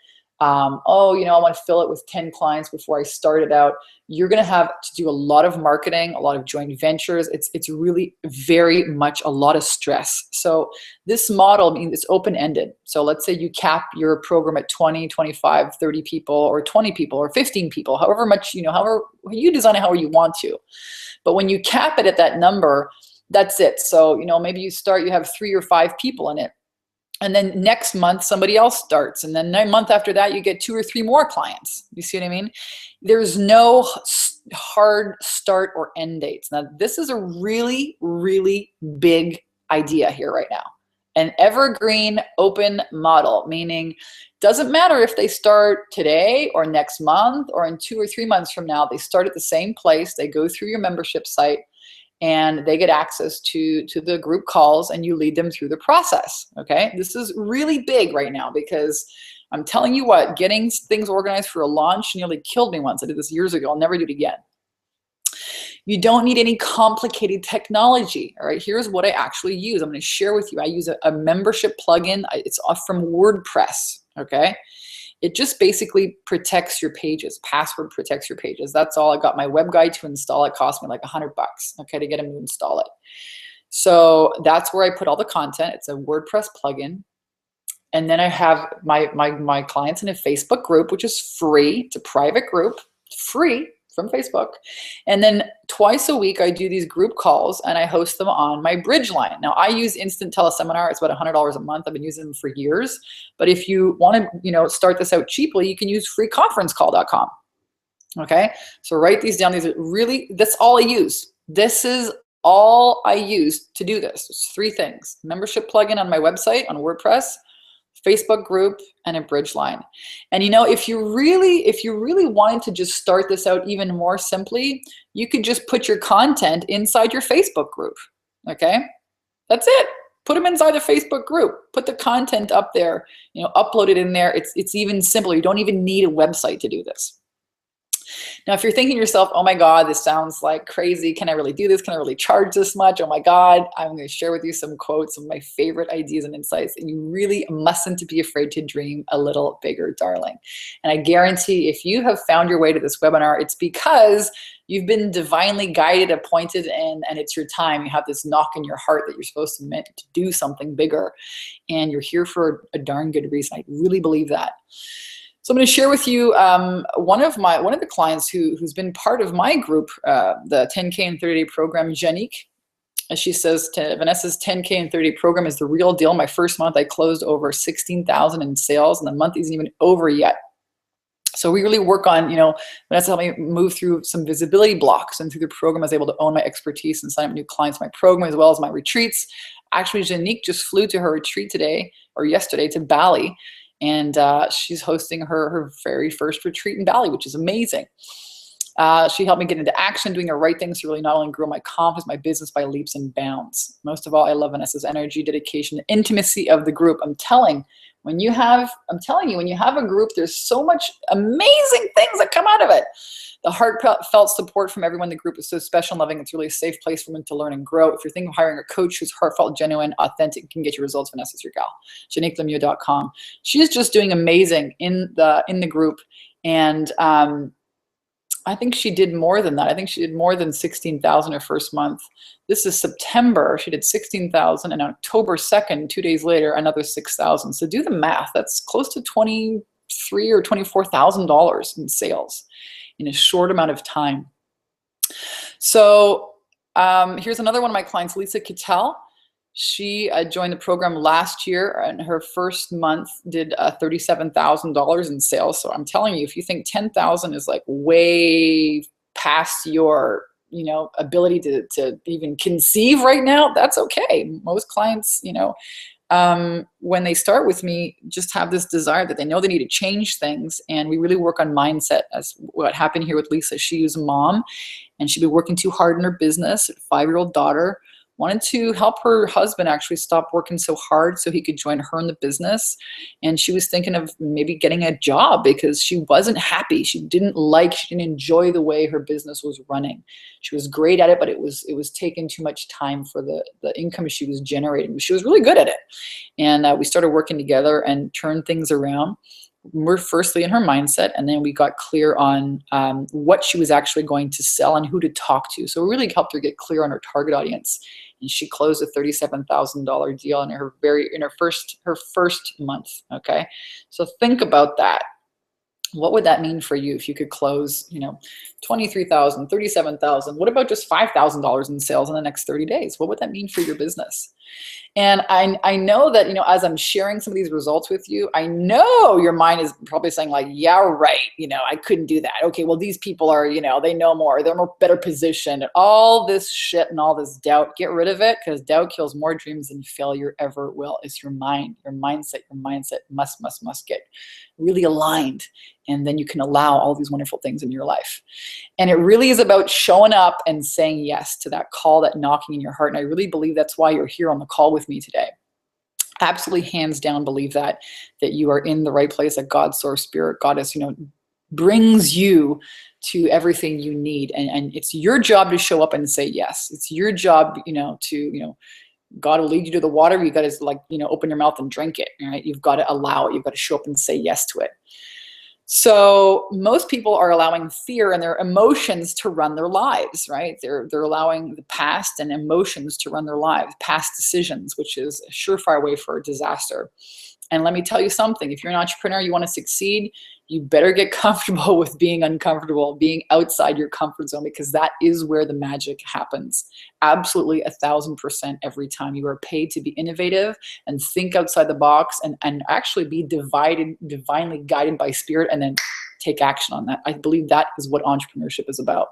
I want to fill it with 10 clients before I start it out. You're going to have to do a lot of marketing, a lot of joint ventures. It's really very much a lot of stress. So this model means it's open-ended. So let's say you cap your program at 20, 25, 30 people, or 20 people, or 15 people, however much, however you design it, however you want to. But when you cap it at that number, that's it. So, maybe you have 3 or 5 people in it. And then next month, somebody else starts. And then the month after that, you get 2 or 3 more clients. You see what I mean? There's no hard start or end dates. Now, this is a really, really big idea here right now. An evergreen open model, meaning doesn't matter if they start today or next month or in 2 or 3 months from now, they start at the same place. They go through your membership site, and they get access to the group calls, and you lead them through the process, okay? This is really big right now, because I'm telling you what, getting things organized for a launch nearly killed me once. I did this years ago. I'll never do it again. You don't need any complicated technology, all right? Here's what I actually use. I'm gonna share with you. I use a membership plugin. It's off from WordPress, okay? It just basically protects your pages, password protects your pages. That's all. I got my web guy to install it. Cost me like $100, okay, to get him to install it. So that's where I put all the content. It's a WordPress plugin. And then I have my clients in a Facebook group, which is free. It's a private group, free from Facebook. And then twice a week, I do these group calls, and I host them on my Bridge line. Now, I use Instant Teleseminar. It's about $100 a month. I've been using them for years. But if you want to, start this out cheaply, you can use freeconferencecall.com. Okay, so write these down. That's all I use. This is all I use to do this. It's 3 things: membership plugin on my website on WordPress, Facebook group, and a Bridge line. And if you really wanted to just start this out even more simply, you could just put your content inside your Facebook group. Okay, that's it. Put them inside the Facebook group. Put the content up there. Upload it in there. It's even simpler. You don't even need a website to do this. Now, if you're thinking to yourself, oh my God, this sounds like crazy. Can I really do this? Can I really charge this much? Oh my God, I'm going to share with you some quotes of my favorite ideas and insights. And you really mustn't be afraid to dream a little bigger, darling. And I guarantee if you have found your way to this webinar, it's because you've been divinely guided, appointed, and it's your time. You have this knock in your heart that you're supposed to meant to do something bigger. And you're here for a darn good reason. I really believe that. So I'm going to share with you one of the clients who's been part of my group, the 10K and 30-day program, Janique. As she says, Vanessa's 10K and 30-day program is the real deal. My first month, I closed over 16,000 in sales, and the month isn't even over yet. So we really work on, Vanessa helped me move through some visibility blocks, and through the program, I was able to own my expertise and sign up new clients in my program, as well as my retreats. Actually, Janique just flew to her retreat yesterday to Bali. And she's hosting her very first retreat in Bali, which is amazing. She helped me get into action, doing the right things to really not only grow my confidence, my business by leaps and bounds. Most of all, I love Vanessa's energy, dedication, and intimacy of the group. I'm telling you, when you have a group, there's so much amazing things that come out of it. The heartfelt support from everyone in the group is so special and loving. It's really a safe place for women to learn and grow. If you're thinking of hiring a coach who's heartfelt, genuine, authentic, can get your results, Vanessa's your gal. JaniqueLemieux.com. She's just doing amazing in the group. And I think she did more than that. I think she did more than 16,000 her first month. This is September. She did 16,000, and October 2nd, 2 days later, another 6,000. So do the math. That's close to $23,000 or $24,000 in sales in a short amount of time. So here's another one of my clients, Lisa Kittel. She joined the program last year, and her first month did $37,000 in sales. So I'm telling you, if you think 10,000 is like way past your ability to even conceive right now, that's okay. Most clients, when they start with me, just have this desire that they know they need to change things. And we really work on mindset. As what happened here with Lisa. She was a mom, and she'd been working too hard in her business. A 5-year-old daughter, wanted to help her husband actually stop working so hard so he could join her in the business. And she was thinking of maybe getting a job because she wasn't happy. She didn't enjoy the way her business was running. She was great at it, but it was taking too much time for the income she was generating. She was really good at it. And we started working together and turned things around. We're firstly in her mindset, and then we got clear on what she was actually going to sell and who to talk to. So we really helped her get clear on her target audience. And she closed a $37,000 deal in her first month. Okay, so think about that. What would that mean for you if you could close, $23,000, $37,000? What about just $5,000 in sales in the next 30 days? What would that mean for your business? And I know that, as I'm sharing some of these results with you, I know your mind is probably saying like, yeah, right. I couldn't do that. Okay, well, these people are, they know more. They're more better positioned. All this shit and all this doubt, get rid of it, because doubt kills more dreams than failure ever will. It's your mind, your mindset. Your mindset must get really aligned. And then you can allow all these wonderful things in your life. And it really is about showing up and saying yes to that call, that knocking in your heart. And I really believe that's why you're here on the call with me today. Absolutely, hands down, believe that you are in the right place, that God, source, spirit, Goddess, brings you to everything you need. And it's your job to show up and say yes. It's your job, God will lead you to the water. You got to open your mouth and drink it. Right? You've got to allow it. You've got to show up and say yes to it. So most people are allowing fear and their emotions to run their lives, right? They're allowing the past and emotions to run their lives, past decisions, which is a surefire way for a disaster. And let me tell you something, if you're an entrepreneur, you want to succeed, you better get comfortable with being uncomfortable, being outside your comfort zone, because that is where the magic happens. Absolutely 1,000% every time. You are paid to be innovative and think outside the box and actually be divinely guided by spirit, and then take action on that. I believe that is what entrepreneurship is about.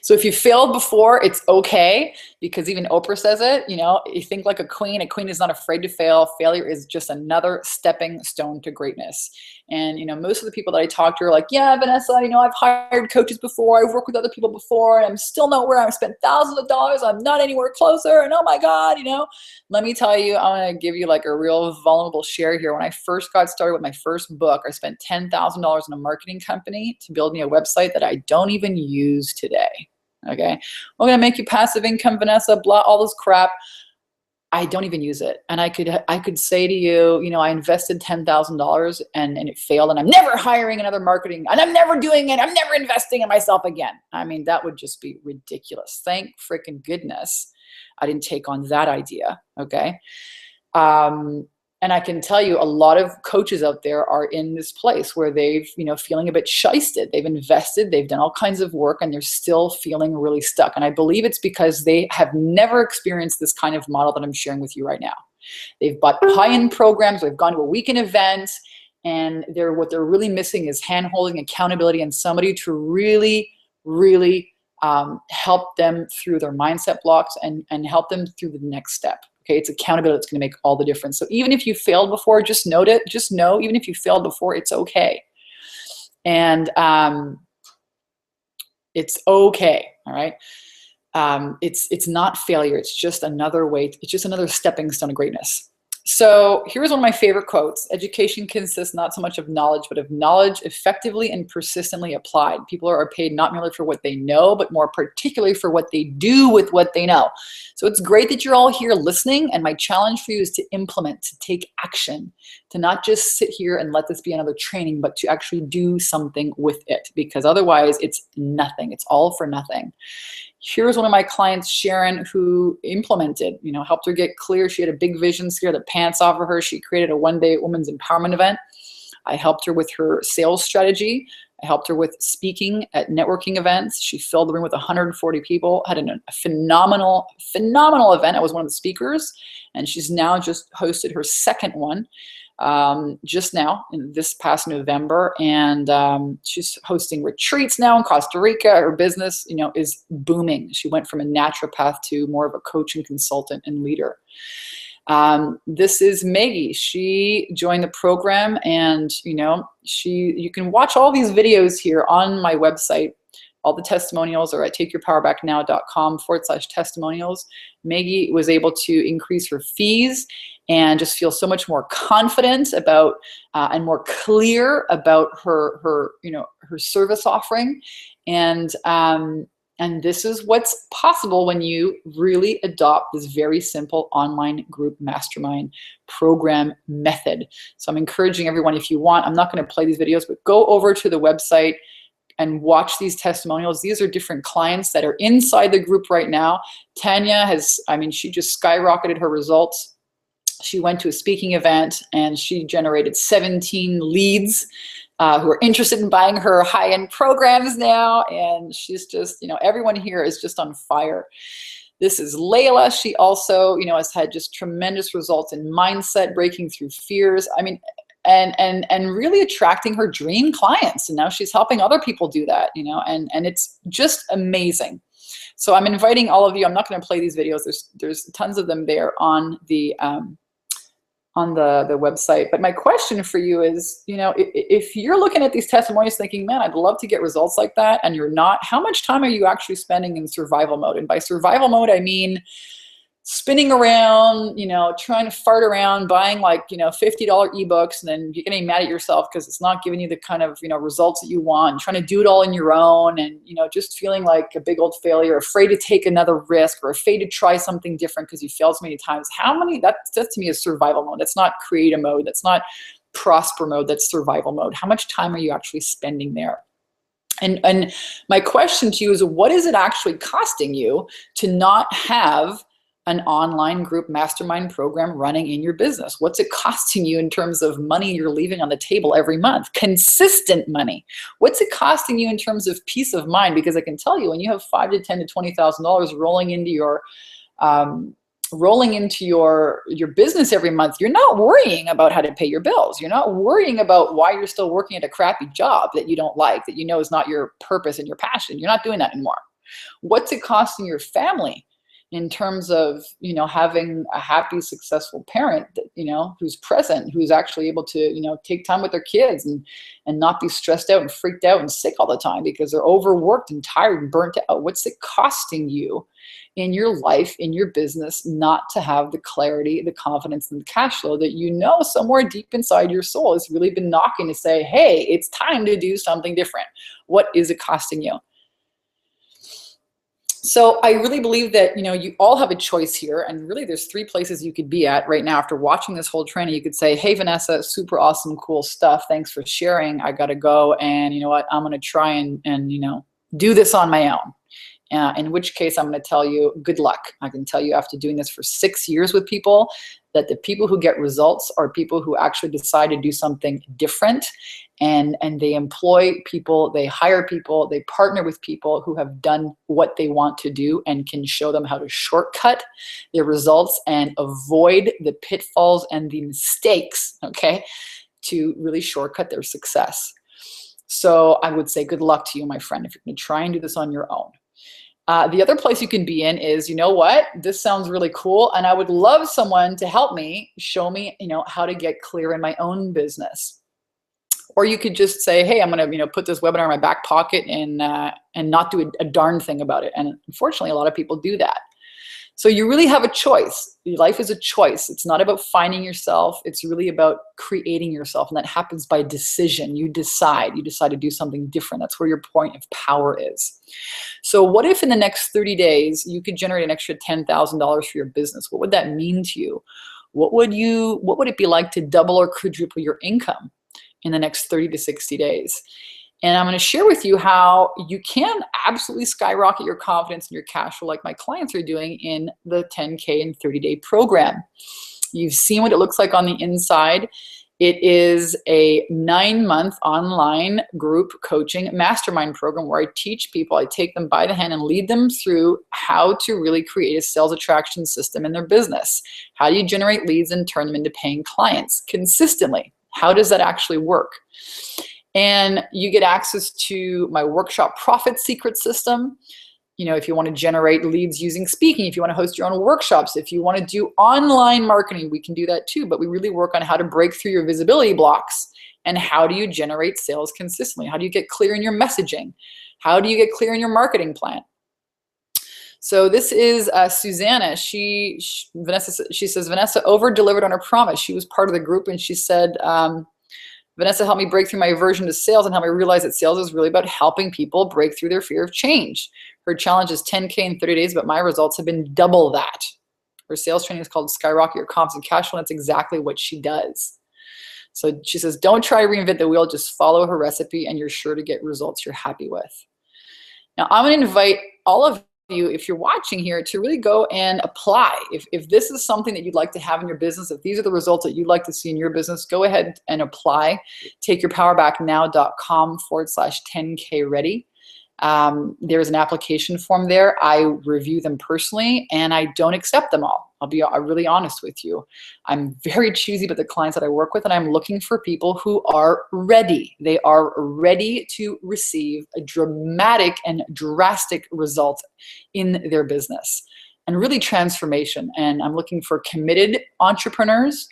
So if you failed before, it's okay, because even Oprah says it, you think like a queen. A queen is not afraid to fail. Failure is just another stepping stone to greatness. And, most of the people that I talk to are like, yeah, Vanessa, I've hired coaches before. I've worked with other people before, and I'm still nowhere. I've spent thousands of dollars. I'm not anywhere closer. And oh my God, let me tell you, I'm going to give you like a real vulnerable share here. When I first got started with my first book, I spent $10,000 in a marketing company to build me a website that I don't even use today. Okay, we're gonna make you passive income, Vanessa, blah, all this crap. I don't even use it. And I could say to you, I invested $10,000 and it failed, and I'm never hiring another marketing, and I'm never doing it. I'm never investing in myself again. I mean, that would just be ridiculous. Thank freaking goodness I didn't take on that idea. Okay. And I can tell you, a lot of coaches out there are in this place where they've, feeling a bit shysted. They've invested, they've done all kinds of work, and they're still feeling really stuck. And I believe it's because they have never experienced this kind of model that I'm sharing with you right now. They've bought high-end programs, they've gone to a weekend event, and what they're really missing is hand-holding, accountability, and somebody to really, really help them through their mindset blocks and help them through the next step. Okay, it's accountability that's going to make all the difference. So even if you failed before, just note it. Just know, even if you failed before, it's okay. And it's okay. All right. It's not failure. It's just another way. It's just another stepping stone of greatness. So here's one of my favorite quotes. Education consists not so much of knowledge, but of knowledge effectively and persistently applied. People are paid not merely for what they know, but more particularly for what they do with what they know. So it's great that you're all here listening. And my challenge for you is to implement, to take action, to not just sit here and let this be another training, but to actually do something with it, because otherwise it's nothing. It's all for nothing. Here's one of my clients, Sharon, who implemented, helped her get clear. She had a big vision, scared the pants off of her. She created a one-day women's empowerment event. I helped her with her sales strategy. I helped her with speaking at networking events. She filled the room with 140 people, had a phenomenal event. I was one of the speakers, and she's now just hosted her second one just now in this past November. And she's hosting retreats now in Costa Rica. Her business, is booming. She went from a naturopath to more of a coach and consultant and leader. This is Maggie. She joined the program, and you can watch all these videos here on my website. All the testimonials are at takeyourpowerbacknow.com/testimonials. Maggie was able to increase her fees and just feel so much more confident about and more clear about her service offering. And this is what's possible when you really adopt this very simple online group mastermind program method. So I'm encouraging everyone, if you want, I'm not going to play these videos, but go over to the website and watch these testimonials. These are different clients that are inside the group right now. Tanya she just skyrocketed her results. She went to a speaking event and she generated 17 leads who are interested in buying her high-end programs now. And she's just, everyone here is just on fire. This is Layla. She also, has had just tremendous results in mindset, breaking through fears. And really attracting her dream clients. And now she's helping other people do that, and it's just amazing. So I'm inviting all of you. I'm not going to play these videos. There's tons of them there on the website. But my question for you is, if you're looking at these testimonials thinking, man, I'd love to get results like that, and you're not, how much time are you actually spending in survival mode? And by survival mode, I mean spinning around, trying to fart around, buying like, $50 ebooks, and then you're getting mad at yourself because it's not giving you the kind of, results that you want, and trying to do it all on your own, and, just feeling like a big old failure, afraid to take another risk, or afraid to try something different because you failed so many times. That to me is survival mode. That's not creative mode. That's not prosper mode. That's survival mode. How much time are you actually spending there? And my question to you is, what is it actually costing you to not have an online group mastermind program running in your business? What's it costing you in terms of money you're leaving on the table every month? Consistent money. What's it costing you in terms of peace of mind? Because I can tell you, when you have $5,000 to $10,000 to $20,000 rolling into your business every month, you're not worrying about how to pay your bills. You're not worrying about why you're still working at a crappy job that you don't like, that is not your purpose and your passion. You're not doing that anymore. What's it costing your family in terms of, having a happy, successful parent that, who's present, who's actually able to, take time with their kids and not be stressed out and freaked out and sick all the time because they're overworked and tired and burnt out? What's it costing you in your life, in your business, not to have the clarity, the confidence, and the cash flow that somewhere deep inside your soul has really been knocking to say, hey, it's time to do something different? What is it costing you? So I really believe that, you all have a choice here, and really there's 3 places you could be at right now. After watching this whole training, you could say, hey, Vanessa, super awesome, cool stuff. Thanks for sharing. I got to go. And you know what? I'm going to try and do this on my own. In which case I'm going to tell you, good luck. I can tell you, after doing this for 6 years with people, that the people who get results are people who actually decide to do something different, and they employ people, they hire people, they partner with people who have done what they want to do and can show them how to shortcut their results and avoid the pitfalls and the mistakes, okay, to really shortcut their success. So I would say good luck to you, my friend, if you're going to try and do this on your own. The other place you can be in is, this sounds really cool, and I would love someone to help me, show me, how to get clear in my own business. Or you could just say, hey, I'm going to, put this webinar in my back pocket and not do a darn thing about it. And unfortunately, a lot of people do that. So you really have a choice. Life is a choice. It's not about finding yourself. It's really about creating yourself. And that happens by decision. You decide to do something different. That's where your point of power is. So what if in the next 30 days, you could generate an extra $10,000 for your business? What would that mean to you? What would it be like to double or quadruple your income in the next 30 to 60 days? And I'm going to share with you how you can absolutely skyrocket your confidence and your cash flow like my clients are doing in the 10K and 30-day program. You've seen what it looks like on the inside. It is a 9-month online group coaching mastermind program where I teach people, I take them by the hand and lead them through how to really create a sales attraction system in their business. How do you generate leads and turn them into paying clients consistently? How does that actually work? And you get access to my workshop profit secret system. You know, if you want to generate leads using speaking, if you want to host your own workshops, if you want to do online marketing, we can do that too. But we really work on how to break through your visibility blocks and how do you generate sales consistently? How do you get clear in your messaging? How do you get clear in your marketing plan? So this is Susanna. Vanessa, she says, Vanessa over-delivered on her promise. She was part of the group and she said, Vanessa helped me break through my aversion to sales and helped me realize that sales is really about helping people break through their fear of change. Her challenge is 10K in 30 days, but my results have been double that. Her sales training is called Skyrocket Your Comps and Cash Flow, and that's exactly what she does. So she says, don't try to reinvent the wheel, just follow her recipe and you're sure to get results you're happy with. Now I'm gonna invite all of you, if you're watching here, to really go and apply. If this is something that you'd like to have in your business, if these are the results that you'd like to see in your business, go ahead and apply. takeyourpowerbacknow.com/10K ready. There's an application form there. I review them personally and I don't accept them all. I'll be really honest with you. I'm very choosy about the clients that I work with and I'm looking for people who are ready. They are ready to receive a dramatic and drastic result in their business and really transformation. And I'm looking for committed entrepreneurs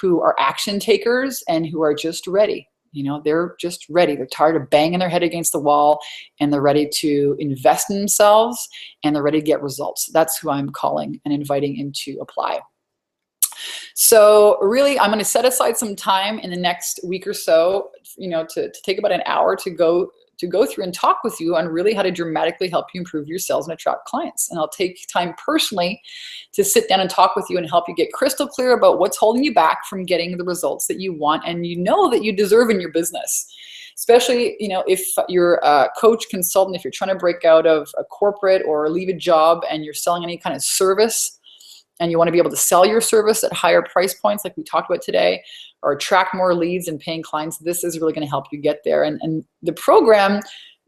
who are action takers and who are just ready. You know, they're just ready. They're tired of banging their head against the wall and they're ready to invest in themselves and they're ready to get results. That's who I'm calling and inviting in to apply. So really, I'm going to set aside some time in the next week or so, you know, to take about an hour to go through and talk with you on really how to dramatically help you improve your sales and attract clients. And I'll take time personally to sit down and talk with you and help you get crystal clear about what's holding you back from getting the results that you want and you know that you deserve in your business. Especially, you know, if you're a coach, consultant, if you're trying to break out of a corporate or leave a job and you're selling any kind of service and you want to be able to sell your service at higher price points like we talked about today, or attract more leads and paying clients, this is really going to help you get there. And the program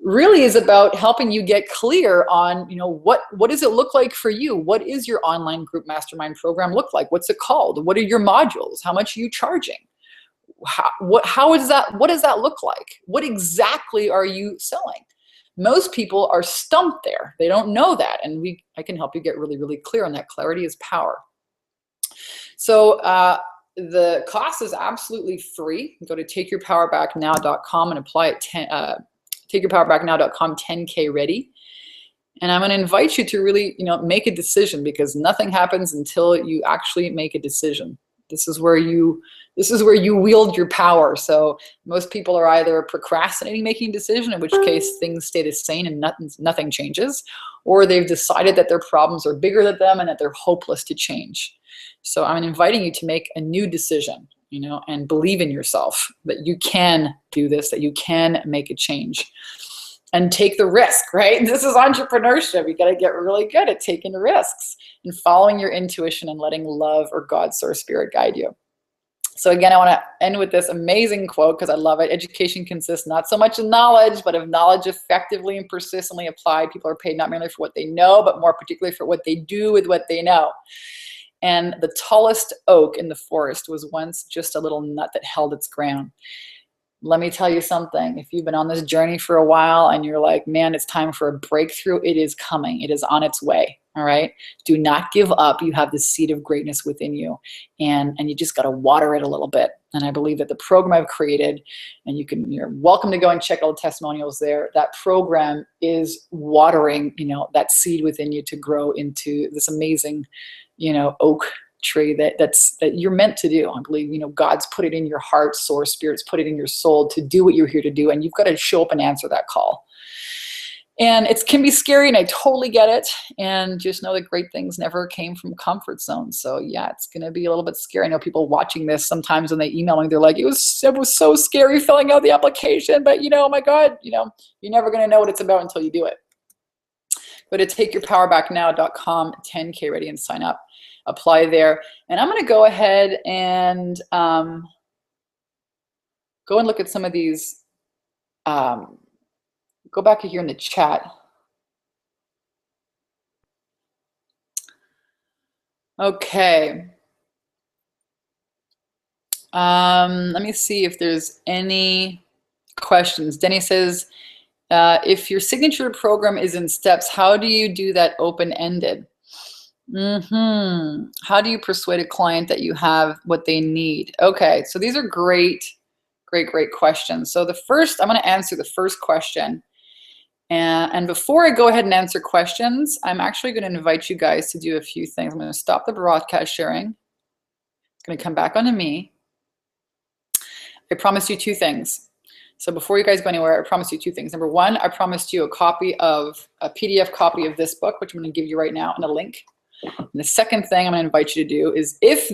really is about helping you get clear on, you know, what does it look like for you? What is your online group mastermind program look like? What's it called? What are your modules? How much are you charging? What does that look like? What exactly are you selling? Most people are stumped there. They don't know that. And I can help you get really, really clear on that. Clarity is power. So, the class is absolutely free. Go to takeyourpowerbacknow.com and apply it. Takeyourpowerbacknow.com 10K ready. And I'm going to invite you to really, you know, make a decision because nothing happens until you actually make a decision. This is where you wield your power. So most people are either procrastinating making a decision, in which case things stay the same and nothing changes, or they've decided that their problems are bigger than them and that they're hopeless to change. So I'm inviting you to make a new decision, you know, and believe in yourself that you can do this, that you can make a change and take the risk, right? This is entrepreneurship. You got to get really good at taking risks and following your intuition and letting love or God, source, spirit guide you. So again, I want to end with this amazing quote because I love it. Education consists not so much of knowledge, but of knowledge effectively and persistently applied. People are paid not merely for what they know, but more particularly for what they do with what they know. And the tallest oak in the forest was once just a little nut that held its ground. Let me tell you something. If you've been on this journey for a while and you're like, man, it's time for a breakthrough, it is coming. It is on its way. All right. Do not give up. You have the seed of greatness within you, and you just got to water it a little bit. And I believe that the program I've created, and you're welcome to go and check all the testimonials there. That program is watering, you know, that seed within you to grow into this amazing, you know, oak tree that you're meant to do. I believe, you know, God's put it in your heart, source, spirit's put it in your soul to do what you're here to do, and you've got to show up and answer that call. And it can be scary, and I totally get it. And just know that great things never came from comfort zones. So yeah, it's going to be a little bit scary. I know people watching this sometimes when they email me, they're like, it was so scary filling out the application, but you know, oh my God, you know, you're never going to know what it's about until you do it. Go to takeyourpowerbacknow.com 10K ready and sign up. Apply there. And I'm going to go ahead and go and look at some of these. Go back here in the chat. Okay. Let me see if there's any questions. Denny says, if your signature program is in steps, how do you do that open-ended? How do you persuade a client that you have what they need? Okay, so these are great questions. So the first, I'm going to answer the first question. And before I go ahead and answer questions, I'm actually going to invite you guys to do a few things. I'm going to stop the broadcast sharing. It's going to come back onto me. I promised you two things. So before you guys go anywhere, I promised you two things. Number one, I promised you a PDF copy of this book, which I'm going to give you right now, and a link. And the second thing I'm going to invite you to do is, if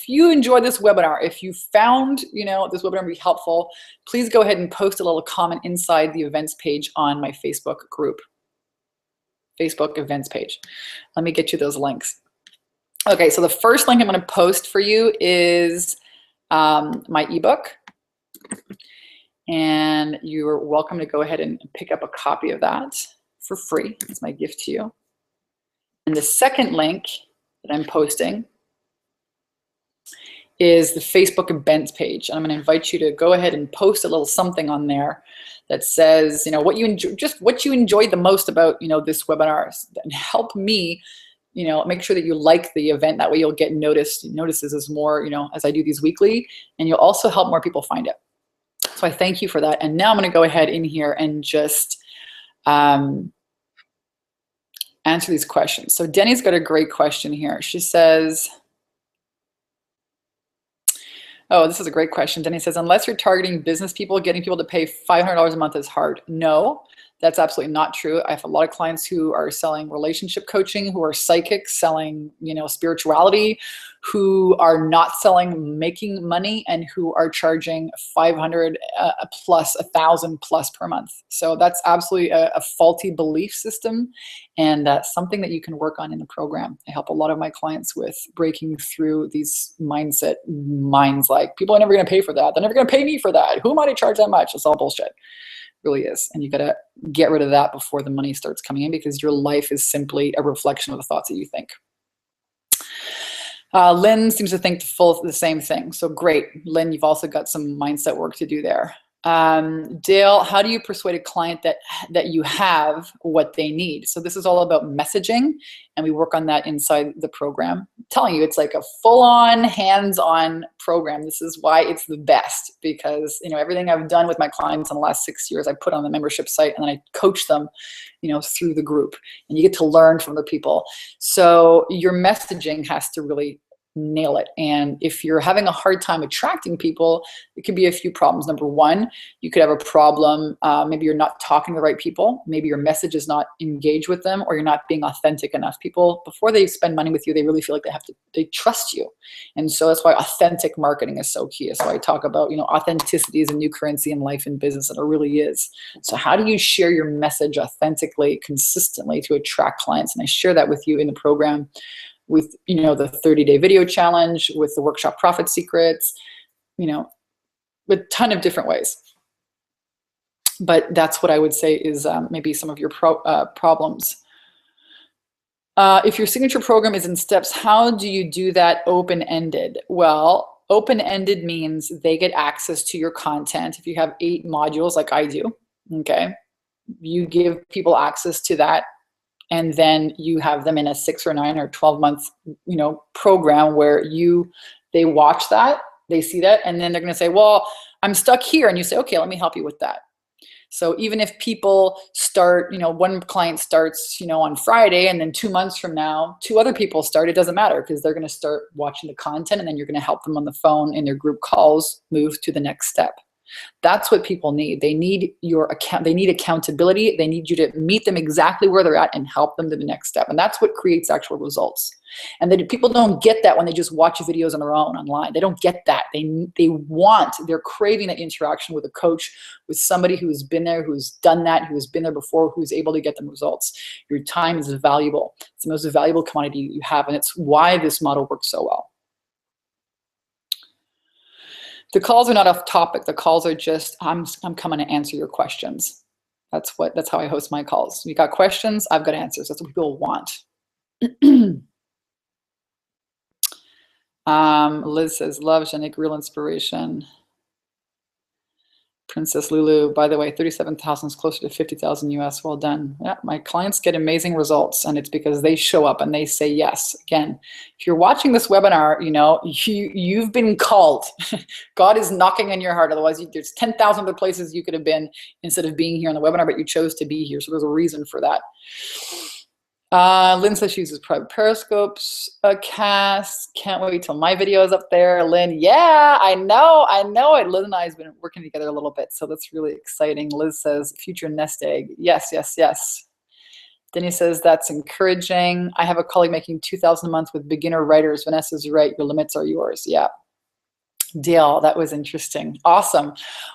you enjoyed this webinar, if you found, this webinar to be helpful, please go ahead and post a little comment inside the events page on my Facebook group, Facebook events page. Let me get you those links. Okay, so the first link I'm going to post for you is my ebook, and you're welcome to go ahead and pick up a copy of that for free. It's my gift to you. And the second link that I'm posting is the Facebook events page. And I'm going to invite you to go ahead and post a little something on there that says, what you enjoy, just what you enjoyed the most about, this webinar, and help me, make sure that you like the event. That way you'll get notices as more, as I do these weekly, and you'll also help more people find it. So I thank you for that. And now I'm going to go ahead in here and just answer these questions. So Denny's got a great question here. She says, oh, this is a great question. Denny says, unless you're targeting business people, getting people to pay $500 a month is hard. No, that's absolutely not true. I have a lot of clients who are selling relationship coaching, who are psychics, selling, spirituality, who are not selling making money, and who are charging 500 plus, 1,000 plus per month. So that's absolutely a faulty belief system, and something that you can work on in the program. I help a lot of my clients with breaking through these minds like, people are never going to pay for that. They're never going to pay me for that. Who am I to charge that much? It's all bullshit. Really is. And you got to get rid of that before the money starts coming in, because your life is simply a reflection of the thoughts that you think. Lynn seems to think the same thing. So great. Lynn, you've also got some mindset work to do there. Dale, how do you persuade a client that you have what they need? So this is all about messaging, and we work on that inside the program. I'm telling you, it's like a full-on, hands-on program. This is why it's the best, because everything I've done with my clients in the last 6 years, I put on the membership site, and then I coach them, through the group, and you get to learn from the people. So your messaging has to really nail it. And if you're having a hard time attracting people, it could be a few problems. Number one, you could have a problem. Maybe you're not talking to the right people. Maybe your message is not engaged with them, or you're not being authentic enough. People, before they spend money with you, they really feel like they trust you. And so that's why authentic marketing is so key. So I talk about, authenticity is a new currency in life and business, and it really is. So how do you share your message authentically, consistently to attract clients? And I share that with you in the program, with the 30-day video challenge, with the workshop Profit Secrets, with a ton of different ways. But that's what I would say is maybe some of your problems. If your signature program is in steps, how do you do that open-ended? Well, open-ended means they get access to your content. If you have 8 modules like I do, okay, you give people access to that. And then you have them in a 6 or 9 or 12 month, program where they watch that, they see that, and then they're going to say, well, I'm stuck here. And you say, okay, let me help you with that. So even if people start, one client starts, on Friday, and then 2 months from now, 2 other people start, it doesn't matter, because they're going to start watching the content, and then you're going to help them on the phone in their group calls move to the next step. That's what people need. They need they need accountability. They need you to meet them exactly where they're at and help them to the next step. And that's what creates actual results. And people don't get that when they just watch videos on their own online. They don't get that. They're craving that interaction with a coach, with somebody who's been there, who's done that, who's been there before, who's able to get them results. Your time is valuable. It's the most valuable commodity you have. And it's why this model works so well. The calls are not off topic. The calls are just, I'm coming to answer your questions. That's how I host my calls. You got questions, I've got answers. That's what people want. Liz says, love Janik, real inspiration. Princess Lulu, by the way, 37,000 is closer to 50,000 US. Well done. Yeah, my clients get amazing results, and it's because they show up and they say yes. Again, if you're watching this webinar, you know, you've been called. God is knocking on your heart. Otherwise, there's 10,000 other places you could have been instead of being here on the webinar, but you chose to be here. So there's a reason for that. Lynn says she uses private periscopes, cast. Can't wait till my video is up there. Lynn, yeah, I know it. Liz and I have been working together a little bit, so that's really exciting. Liz says future nest egg. Yes, yes, yes. Denny says that's encouraging. I have a colleague making 2,000 a month with beginner writers. Vanessa's right. Your limits are yours. Yeah. Deal. That was interesting. Awesome.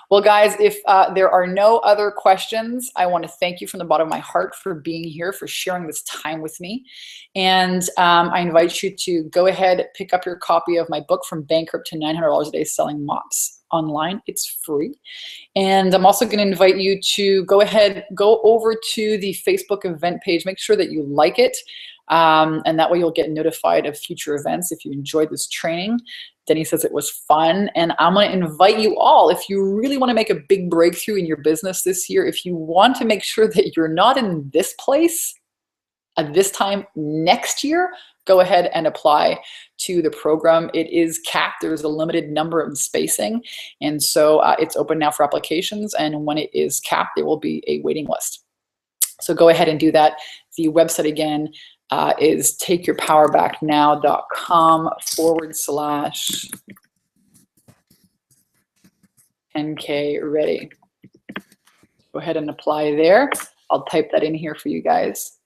Well, guys, if there are no other questions, I want to thank you from the bottom of my heart for being here, for sharing this time with me. And I invite you to go ahead, pick up your copy of my book, From Bankrupt to $900 a Day Selling Mops, online. It's free. And I'm also going to invite you to go ahead, go over to the Facebook event page. Make sure that you like it. And that way you'll get notified of future events if you enjoyed this training. Denny says it was fun, and I'm going to invite you all, if you really want to make a big breakthrough in your business this year, if you want to make sure that you're not in this place at this time next year, go ahead and apply to the program. It is capped. There's a limited number of spacing, and so it's open now for applications, and when it is capped, there will be a waiting list. So go ahead and do that. The website again is takeyourpowerbacknow.com/10K ready. Go ahead and apply there. I'll type that in here for you guys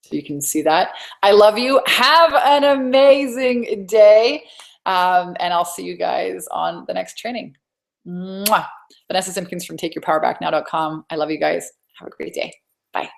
so you can see that. I love you. Have an amazing day. And I'll see you guys on the next training. Mwah. Vanessa Simpkins from takeyourpowerbacknow.com. I love you guys. Have a great day. Bye.